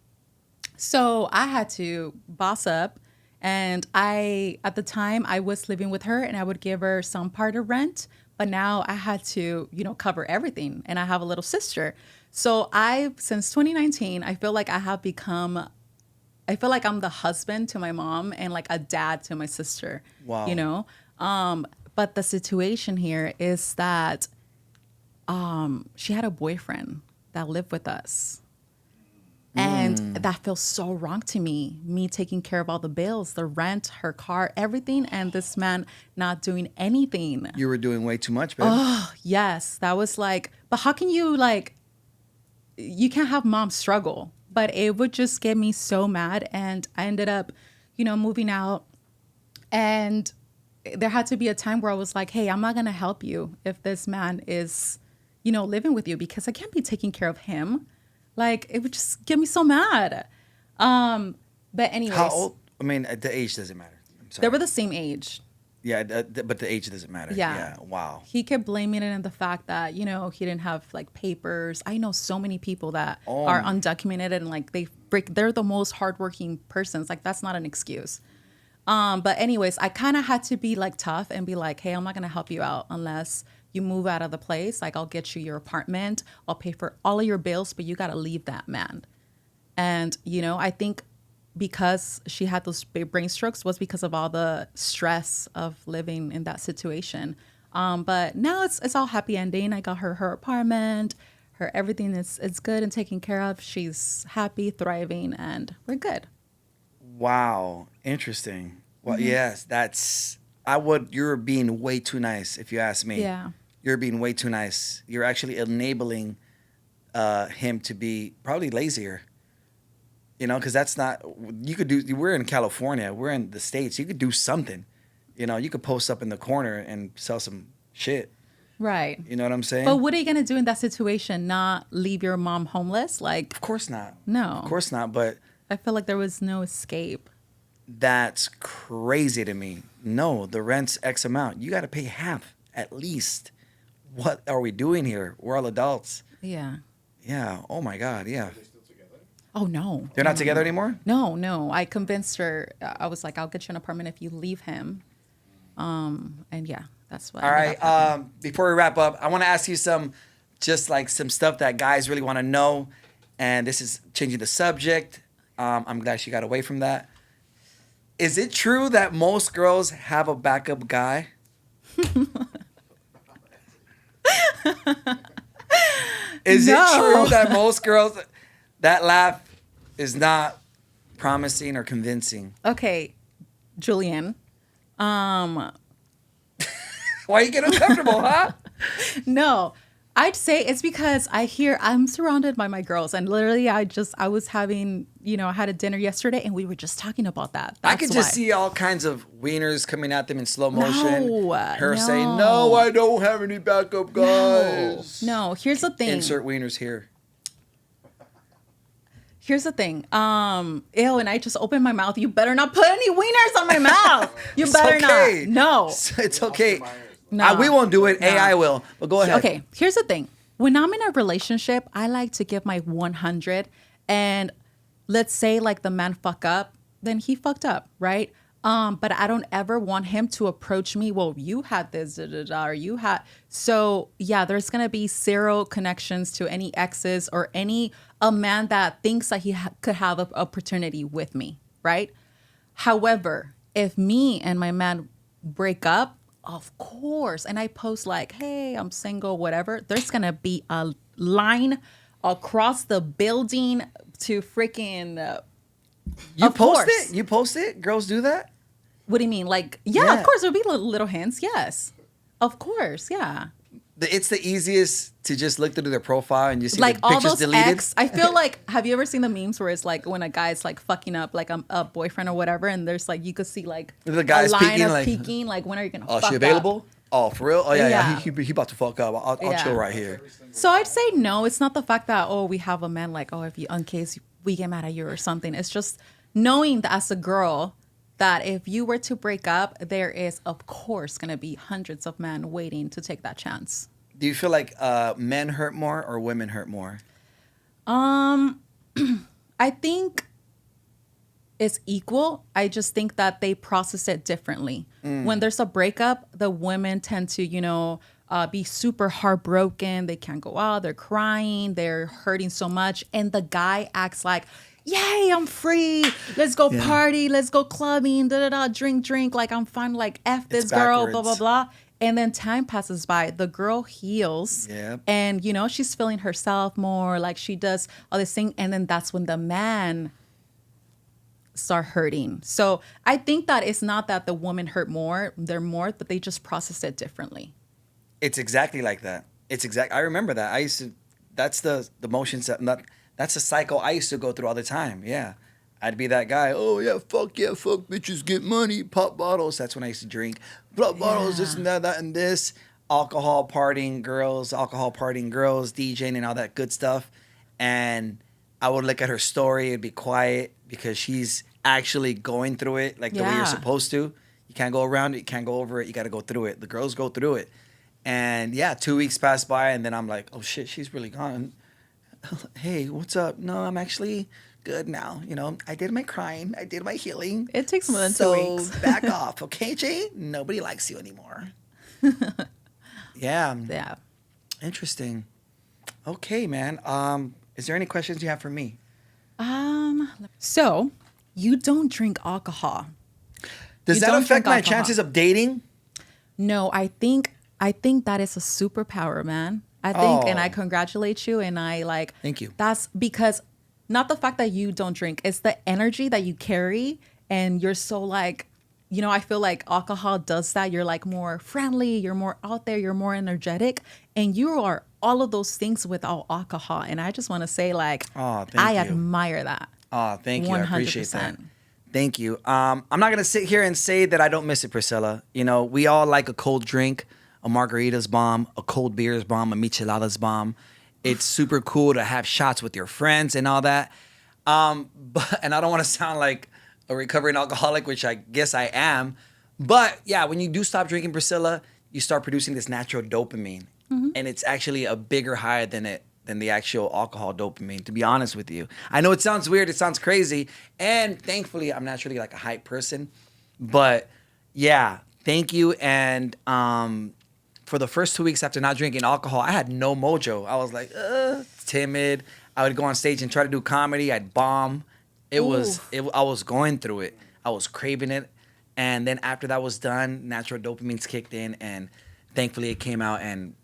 So I had to boss up, and at the time I was living with her, and I would give her some part of rent. But now I had to, cover everything, and I have a little sister. So since 2019, I feel like I'm the husband to my mom and like a dad to my sister. Wow. But the situation here is that she had a boyfriend that lived with us. And that feels so wrong to me. Me taking care of all the bills, the rent, her car, everything, and this man not doing anything. You were doing way too much, babe. Oh, yes. That was like, but how can you like, you can't have mom struggle. But it would just get me so mad. And I ended up, moving out. And there had to be a time where I was like, hey, I'm not going to help you if this man is, living with you, because I can't be taking care of him. Like, it would just get me so mad. But anyways. How old? I mean, the age doesn't matter. I'm sorry. They were the same age. Yeah, but the age doesn't matter. Yeah. Wow. He kept blaming it on the fact that, he didn't have like papers. I know so many people that are undocumented and like they're the most hardworking persons. Like, that's not an excuse. But anyways, I kind of had to be like tough and be like, hey, I'm not going to help you out unless you move out of the place. Like, I'll get you your apartment. I'll pay for all of your bills, but you got to leave that man. And, I think because she had those big brain strokes was because of all the stress of living in that situation. But now it's all happy ending. I got her apartment, her everything is good and taken care of. She's happy, thriving, and we're good. Wow. Interesting. Well, yes, you're being way too nice if you ask me. Yeah. You're being way too nice. You're actually enabling him to be probably lazier. Because that's not, we're in California, we're in the States. You could do something. You could post up in the corner and sell some shit. Right. You know what I'm saying? But what are you going to do in that situation? Not leave your mom homeless? Like, Of course not. No. Of course not. But I feel like there was no escape. that's crazy to me. No, the rent's X amount. You got to pay half at least. What are we doing here? We're all adults. Yeah. Yeah. Oh my God. Yeah. Are they still together? Oh, no. They're not together anymore? No. I convinced her. I was like, I'll get you an apartment if you leave him. And yeah, that's what. All right. Before we wrap up, I want to ask you some stuff that guys really want to know. And this is changing the subject. I'm glad she got away from that. Is it true that most girls have a backup guy? Is it true that most girls, that laugh is not promising or convincing? Okay, Julian. Why are you getting uncomfortable, huh? No, I'd say it's because I'm surrounded by my girls, and literally I was having, I had a dinner yesterday and we were just talking about that. I could just see all kinds of wieners coming at them in slow motion. Her saying, no, I don't have any backup guys. No, here's the thing. Insert wieners here. Here's the thing. Ew, and I just opened my mouth. You better not put any wieners on my mouth. You better okay. not. No. It's okay. No. We won't do it. No. AI will. But go ahead. Okay, here's the thing. When I'm in a relationship, I like to give my 100. And let's say like the man fuck up, then he fucked up, right? But I don't ever want him to approach me. Well, you had this, or you had. So yeah, there's gonna be zero connections to any exes or a man that thinks that he could have an opportunity with me, right? However, if me and my man break up, of course, and I post like, hey, I'm single, whatever, there's gonna be a line across the building to freaking. You of post course. it? You post it? Girls do that? What do you mean? Like, yeah. Of course, there'll be little hints. Yes, of course, yeah. It's the easiest to just look through their profile and you see Like the all pictures those deleted. I feel like, have you ever seen the memes where it's like when a guy's like fucking up like a boyfriend or whatever, and there's like you could see like The guy's a line peeking, of like, peeking, like when are you gonna? Oh, fuck she available? up? Oh, for real? Oh, yeah. Yeah. He about to fuck up. I'll Yeah. chill right here. So I'd say no. It's not the fact that we have a man like if you in case we get mad at you or something. It's just knowing that as a girl that if you were to break up, there is of course gonna be hundreds of men waiting to take that chance. Do you feel like men hurt more or women hurt more? I think it's equal. I just think that they process it differently. When there's a breakup, the women tend to, be super heartbroken. They can't go out. They're crying. They're hurting so much. And the guy acts like, yay, I'm free. Let's go party. Let's go clubbing. Drink. Like, I'm fine. Like, F this girl, blah, blah, blah. And then time passes by. The girl heals. Yep. And, she's feeling herself more, like she does all this thing. And then that's when the man start hurting. So I think that it's not that the woman hurt more, they're more, but they just process it differently. It's exactly like that. I remember that. That's the motions that's the cycle I used to go through all the time. Yeah. I'd be that guy. Oh yeah, fuck bitches, get money, pop bottles. That's when I used to drink. Pop bottles, this and that and this. Alcohol partying girls, DJing and all that good stuff. And I would look at her story, it'd be quiet because she's actually going through it like the way you're supposed to. You can't go around it, you can't go over it, you gotta go through it. The girls go through it. And 2 weeks pass by and then I'm like, oh shit, she's really gone. Hey, what's up? No, I'm actually good now. I did my crying. I did my healing. It takes more than 2 weeks. So back off, okay, Jay? Nobody likes you anymore. Yeah. Yeah. Interesting. Okay, man. Is there any questions you have for me? So you don't drink alcohol. Does that affect my chances of dating? No, I think that is a superpower, man. I think, and I congratulate you, and Thank you. That's because not the fact that you don't drink, it's the energy that you carry, and you're so I feel like alcohol does that. You're more friendly, you're more out there, you're more energetic, and you are all of those things without alcohol. And I just want to say, I admire that. Oh, thank you. 100%. I appreciate that. Thank you. I'm not gonna sit here and say that I don't miss it, Priscilla. We all like a cold drink. A margarita's bomb, a cold beer's bomb, a michelada's bomb. It's super cool to have shots with your friends and all that. And I don't want to sound like a recovering alcoholic, which I guess I am. But yeah, when you do stop drinking, Priscilla, you start producing this natural dopamine. Mm-hmm. And it's actually a bigger high than the actual alcohol dopamine, to be honest with you. I know it sounds weird, it sounds crazy. And thankfully, I'm naturally a hype person. But yeah, thank you. And for the first 2 weeks after not drinking alcohol, I had no mojo. I was timid. I would go on stage and try to do comedy. I'd bomb. I was going through it. I was craving it. And then after that was done, natural dopamines kicked in, and thankfully it came out, and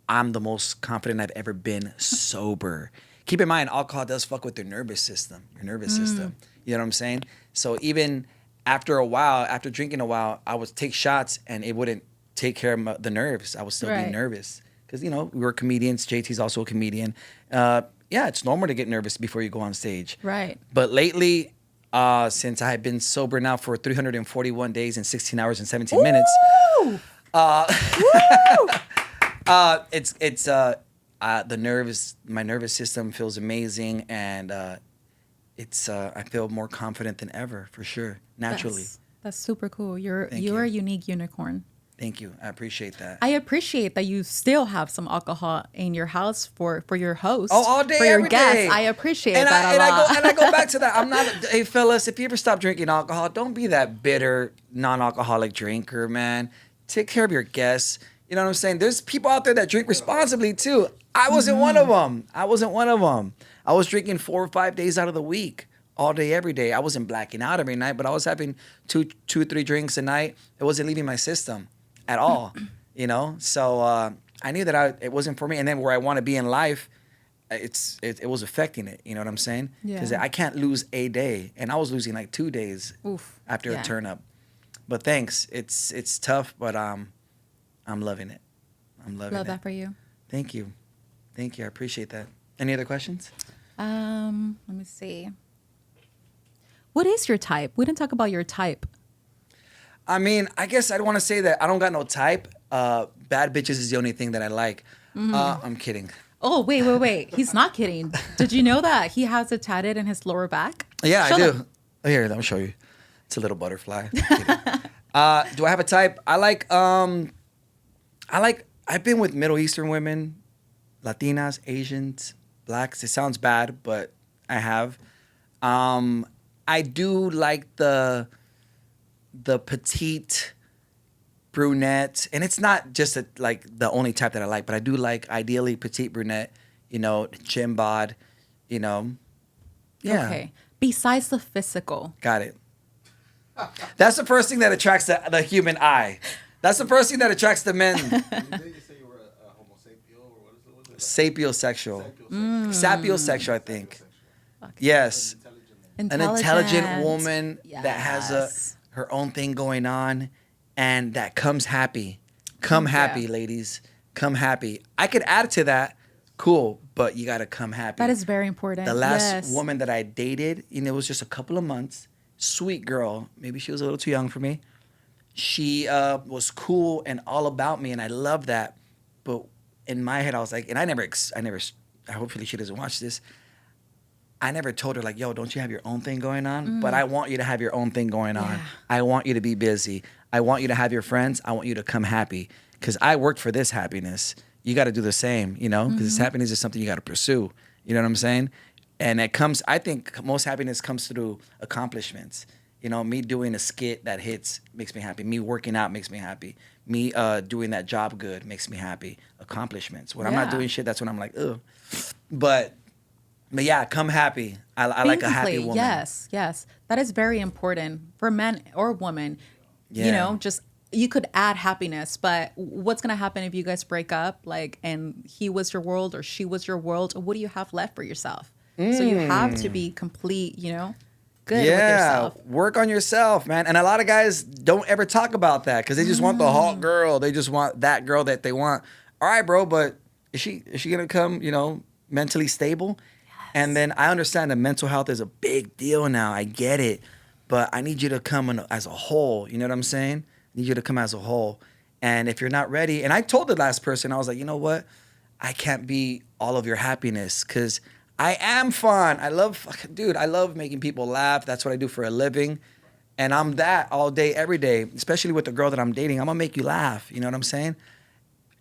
I'm the most confident I've ever been sober. Keep in mind, alcohol does fuck with your nervous system. You know what I'm saying? So even after drinking a while, I would take shots, and it wouldn't take care of the nerves. I would still be nervous because we were comedians. JT's also a comedian. It's normal to get nervous before you go on stage. Right. But lately, since I have been sober now for 341 days and 16 hours and 17 minutes, it's the nerves. My nervous system feels amazing, and I feel more confident than ever, for sure. Naturally. That's super cool. You're a unique unicorn. Thank you. I appreciate that. I appreciate that you still have some alcohol in your house for your host. Oh, all day, for your every guests. day. I appreciate that a lot. I go back to that. I'm not. Hey, fellas, if you ever stop drinking alcohol, don't be that bitter, non-alcoholic drinker, man. Take care of your guests. You know what I'm saying? There's people out there that drink responsibly too. I wasn't one of them. I was drinking 4 or 5 days out of the week. All day, every day. I wasn't blacking out every night, but I was having two, 3 drinks a night. It wasn't leaving my system at all, So I knew that it wasn't for me. And then where I want to be in life, it was affecting it. You know what I'm saying? Because I can't lose a day, and I was losing 2 days after a turn up. But thanks. It's tough, but I'm loving it. I'm loving it. Love that for you. Thank you. I appreciate that. Any other questions? Let me see. What is your type? We didn't talk about your type. I mean, I guess I'd want to say that I don't got no type. Bad bitches is the only thing that I like. I'm kidding. Oh, wait. He's not kidding. Did you know that he has it tatted in his lower back? Yeah, I do. Oh, here, let me show you. It's a little butterfly. Do I have a type? I've been with Middle Eastern women, Latinas, Asians, blacks. It sounds bad, but I have. I do like the petite brunette, and it's not just the only type that I like, but I do like ideally petite brunette, chin bod, Yeah. Okay. Besides the physical. Got it. That's the first thing that attracts the human eye. That's the first thing that attracts the men. Did you say you were a homosapio or what is it? Sapiosexual. Sapiosexual, I think. Fuck. Yes. Intelligent. An intelligent woman that has Yes. her own thing going on and that comes happy. Come happy, ladies. Come happy. I could add to that. Cool, but you got to come happy. That is very important. The last Yes. woman that I dated, it was just a couple of months. Sweet girl. Maybe she was a little too young for me. She was cool and all about me, and I love that. But in my head, I was like, and hopefully she doesn't watch this. I never told her, like, yo, don't you have your own thing going on? But I want you to have your own thing going on. Yeah. I want you to be busy. I want you to have your friends. I want you to come happy. Because I worked for this happiness. You got to do the same, because this happiness is something you got to pursue. You know what I'm saying? And it comes, I think most happiness comes through accomplishments. Me doing a skit that hits makes me happy. Me working out makes me happy. Me doing that job good makes me happy. Accomplishments. When I'm not Yeah. doing shit, that's when I'm like, ugh. But yeah, come happy. I like a happy complete. woman. Yes. That is very important for men or women. Yeah. Just you could add happiness, but what's gonna happen if you guys break up? And he was your world or she was your world? What do you have left for yourself? So you have to be complete. Good with yourself. Work on yourself, man. And a lot of guys don't ever talk about that because they just want the hot girl. They just want that girl that they want. All right, bro, but is she gonna come, mentally stable? And then I understand that mental health is a big deal now. I get it. But I need you to come as a whole. You know what I'm saying? I need you to come as a whole. And if you're not ready, and I told the last person, I was like, you know what? I can't be all of your happiness because I am fun. I love making people laugh. That's what I do for a living. And I'm that all day, every day, especially with the girl that I'm dating. I'm going to make you laugh. You know what I'm saying?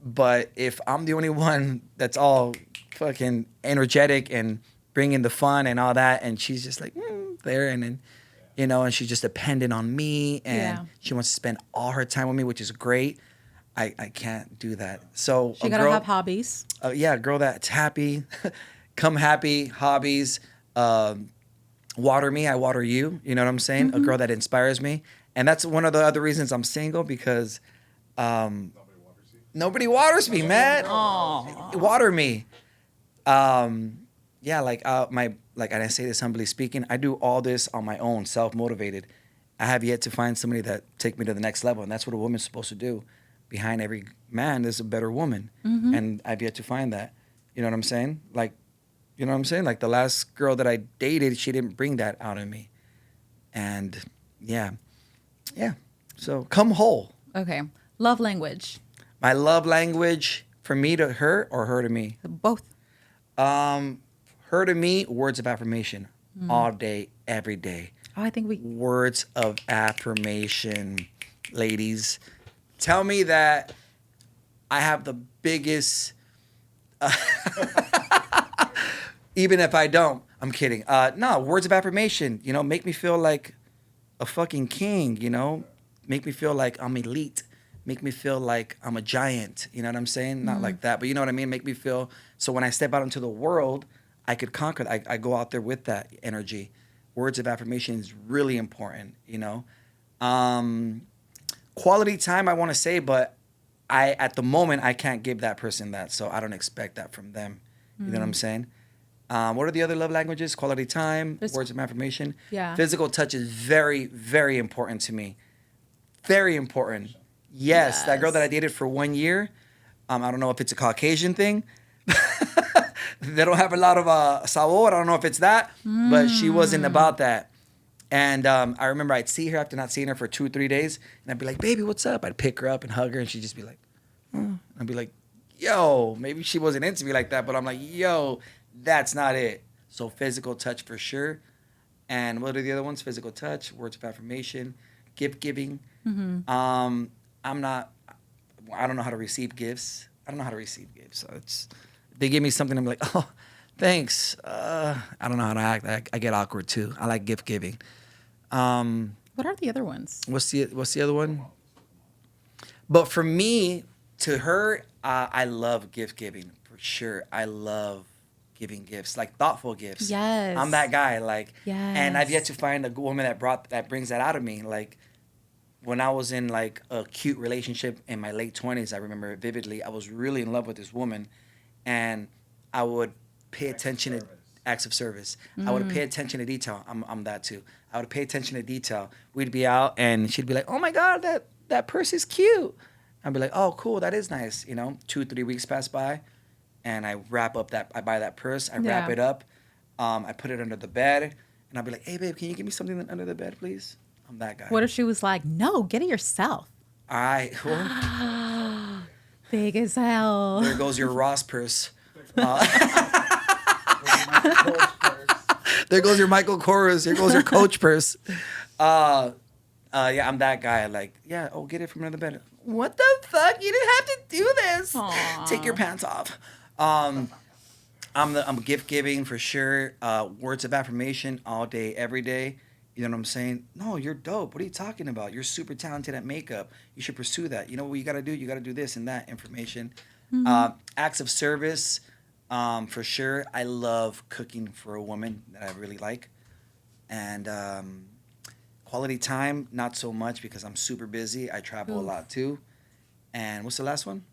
But if I'm the only one that's all fucking energetic and bringing the fun and all that, and she's just like there, and then, and she's just dependent on me, and she wants to spend all her time with me, which is great. I can't do that. So You gotta have hobbies. A girl that's happy, come happy, hobbies, water me, I water you. You know what I'm saying? A girl that inspires me, and that's one of the other reasons I'm single because nobody waters me, man. Water me. And I say this humbly speaking, I do all this on my own, self-motivated. I have yet to find somebody that take me to the next level, and that's what a woman's supposed to do. Behind every man, there's a better woman, and I've yet to find that. You know what I'm saying? Like the last girl that I dated, she didn't bring that out of me, and yeah. So come whole. Okay. Love language. My love language for me to her or her to me. Both. Her to me, words of affirmation all day, every day. Oh, I think we. Words of affirmation, ladies. Tell me that I have the biggest, even if I don't. I'm kidding. No, words of affirmation, make me feel like a fucking king, make me feel like I'm elite. Make me feel like I'm a giant. You know what I'm saying? Not like that, but you know what I mean? Make me feel, so when I step out into the world, I could conquer. I go out there with that energy. Words of affirmation is really important, Quality time, I want to say, but at the moment, I can't give that person that, so I don't expect that from them. You know what I'm saying? What are the other love languages? Quality time, words of affirmation. Yeah. Physical touch is very, very important to me. Very important. Yes, that girl that I dated for 1 year, I don't know if it's a Caucasian thing. They don't have a lot of sabor. I don't know if it's that, but she wasn't about that. And I remember I'd see her after not seeing her for 2 or 3 days, and I'd be like, baby, what's up? I'd pick her up and hug her, and she'd just be like, I'd be like, yo, maybe she wasn't into me like that, but I'm like, yo, that's not it. So physical touch for sure. And what are the other ones? Physical touch, words of affirmation, gift giving. I don't know how to receive gifts. So they give me something, I'm like, oh, thanks. I don't know how to act. I get awkward too. I like gift giving. What are the other ones? What's the other one? But for me, to her, I love gift giving for sure. I love giving gifts, like thoughtful gifts. Yes. I'm that guy. And I've yet Yes. to find a woman that brings that out of me. Like, when I was in like a cute relationship in my late 20s, I remember it vividly. I was really in love with this woman, and I would pay attention to acts of service. I would pay attention to detail. I'm that too. I would pay attention to detail. We'd be out, and she'd be like, "Oh my God, that purse is cute." I'd be like, "Oh, cool, that is nice." 2-3 weeks pass by, and I I buy that purse. I wrap Yeah. it up. I put it under the bed, and I'd be like, "Hey, babe, can you give me something under the bed, please?" I'm that guy. What if she was like, no, get it yourself? All right, well, Big as hell. there goes your Ross purse. There goes your Michael Kors. Here goes your Coach purse. Yeah, I'm that guy. Like, yeah, get it from another bed. What the fuck? You didn't have to do this. Aw. Take your pants off. I'm gift giving for sure. Words of affirmation all day, every day. You know what I'm saying? No, you're dope. What are you talking about? You're super talented at makeup. You should pursue that. You know what you got to do? You got to do this and that information. Acts of service, for sure. I love cooking for a woman that I really like. And quality time, not so much because I'm super busy. I travel a lot too. And what's the last one?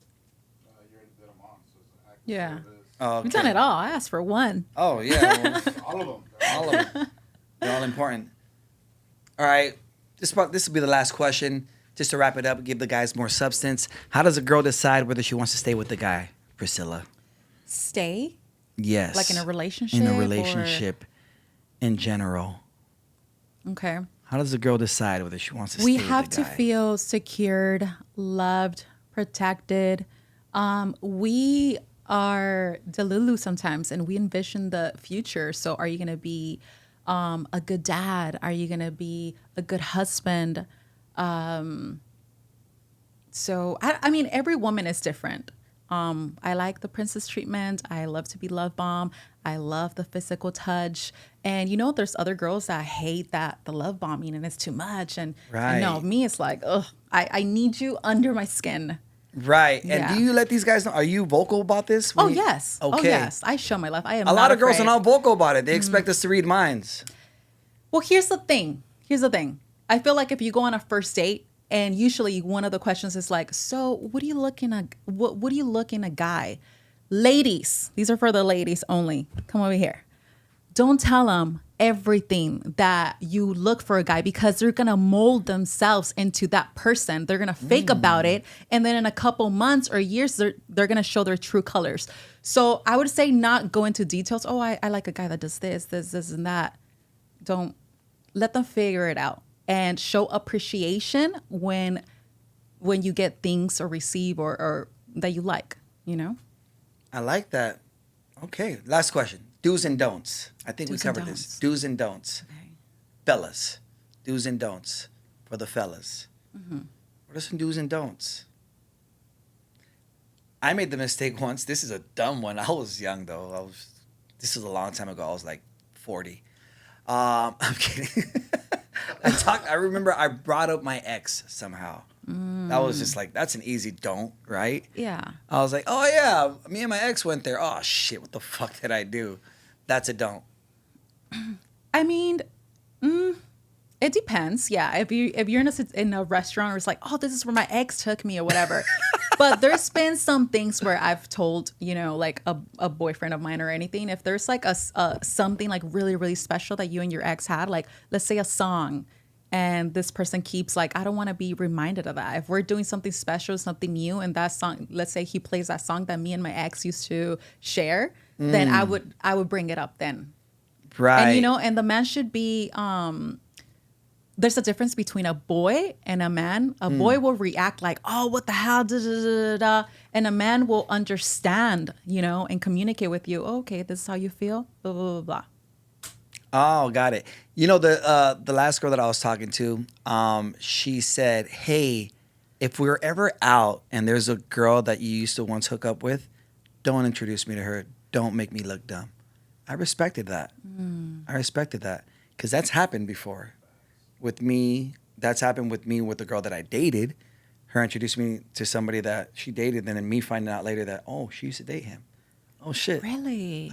You already did them all. So it's an active Yeah. service. Oh, We've done it all. I asked for one. Oh, yeah. Well, All of them. all of them. They're all important. All right. This will be the last question. Just to wrap it up, give the guys more substance. How does a girl decide whether she wants to stay with the guy, Priscilla? Stay? Yes. Like in a relationship? In a or- relationship in general. Okay. How does a girl decide whether she wants to We stay have with the to guy? feel secured, loved, protected. We are delulu sometimes, and we envision the future. So are you going to be a good dad? Are you going to be a good husband? So I mean, every woman is different. I like the princess treatment. I love to be love bomb. I love the physical touch. And there's other girls that hate that the love bombing and it's too much. And no, Right. me, it's like, ugh, I need you under my skin. Right. And Yeah. do you let these guys know? Are you vocal about this? Oh when you- yes. Okay. Oh yes. I show my love. I am. A lot not of girls are afraid. not vocal about it. They expect us to read minds. Well, here's the thing. I feel like if you go on a first date, and usually one of the questions is like, so what do you look in a what do you look in a guy? Ladies, these are for the ladies only. Come over here. Don't tell them everything that you look for a guy because they're gonna mold themselves into that person. They're gonna fake about it, and then in a couple months or years, they're gonna show their true colors. So I would say not go into details. Oh, I like a guy that does this, and that. Don't let them figure it out and show appreciation when you get things or receive or that you like, I like that. Okay. Last question. Do's and don'ts. I think we Do's and covered this. don'ts. Do's and don'ts. Okay. Fellas. Do's and don'ts for the fellas. Mm-hmm. What are some do's and don'ts? I made the mistake once. This is a dumb one. I was young though. This was a long time ago. I was like 40. I'm kidding. I remember I brought up my ex somehow. That was just like, that's an easy don't, right? Yeah. I was like, oh yeah, me and my ex went there. Oh shit, what the fuck did I do? That's a don't. I mean, it depends. Yeah. If you're in a restaurant where it's like, oh, this is where my ex took me or whatever. But there's been some things where I've told, like a boyfriend of mine or anything, if there's like a something like really, really special that you and your ex had, like let's say a song, and this person keeps like, I don't want to be reminded of that. If we're doing something special, something new, and that song, let's say he plays that song that me and my ex used to share, then I would bring it up then. Right. And and the man should be there's a difference between a boy and a man. A boy will react like, oh, what the hell, da, da, da, da, da. And a man will understand, and communicate with you. Oh, okay, this is how you feel, blah, blah, blah, blah. Oh, got it. The last girl that I was talking to, she said, hey, if we're ever out and there's a girl that you used to once hook up with, don't introduce me to her. Don't make me look dumb. I respected that. I respected that because that's happened before with me. That's happened with me with the girl that I dated. Her introduced me to somebody that she dated, and then me finding out later that, oh, she used to date him. Oh, shit. Really?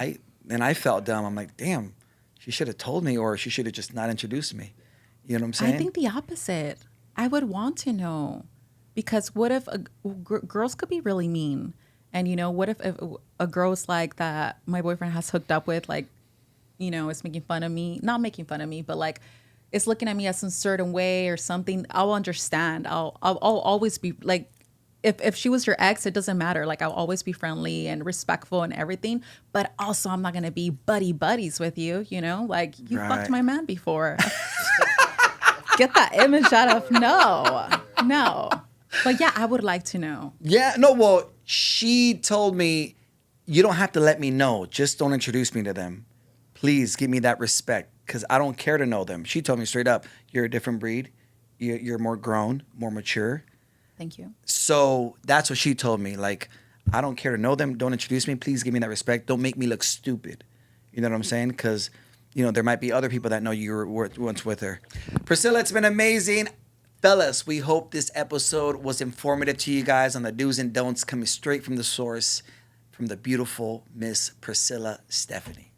I felt dumb. I'm like, damn, she should have told me, or she should have just not introduced me. You know what I'm saying? I think the opposite. I would want to know, because what if girls could be really mean, and what if a girl's like that my boyfriend has hooked up with, like, is making fun of me, not making fun of me, but like, is looking at me as some certain way or something. I'll understand. I'll always be like, if she was your ex, it doesn't matter. Like, I'll always be friendly and respectful and everything. But also, I'm not gonna be buddies with you. Like, you fucked my man before. Get that image out of no. But yeah, I would like to know. Yeah, no, well, she told me, you don't have to let me know. Just don't introduce me to them. Please give me that respect, because I don't care to know them. She told me straight up, you're a different breed. You're more grown, more mature. Thank you. So that's what she told me. Like, I don't care to know them. Don't introduce me. Please give me that respect. Don't make me look stupid. You know what I'm saying? Because, there might be other people that know you were once with her. Priscilla, it's been amazing. Fellas, we hope this episode was informative to you guys on the do's and don'ts coming straight from the source, from the beautiful Miss Priscilla Stephanie.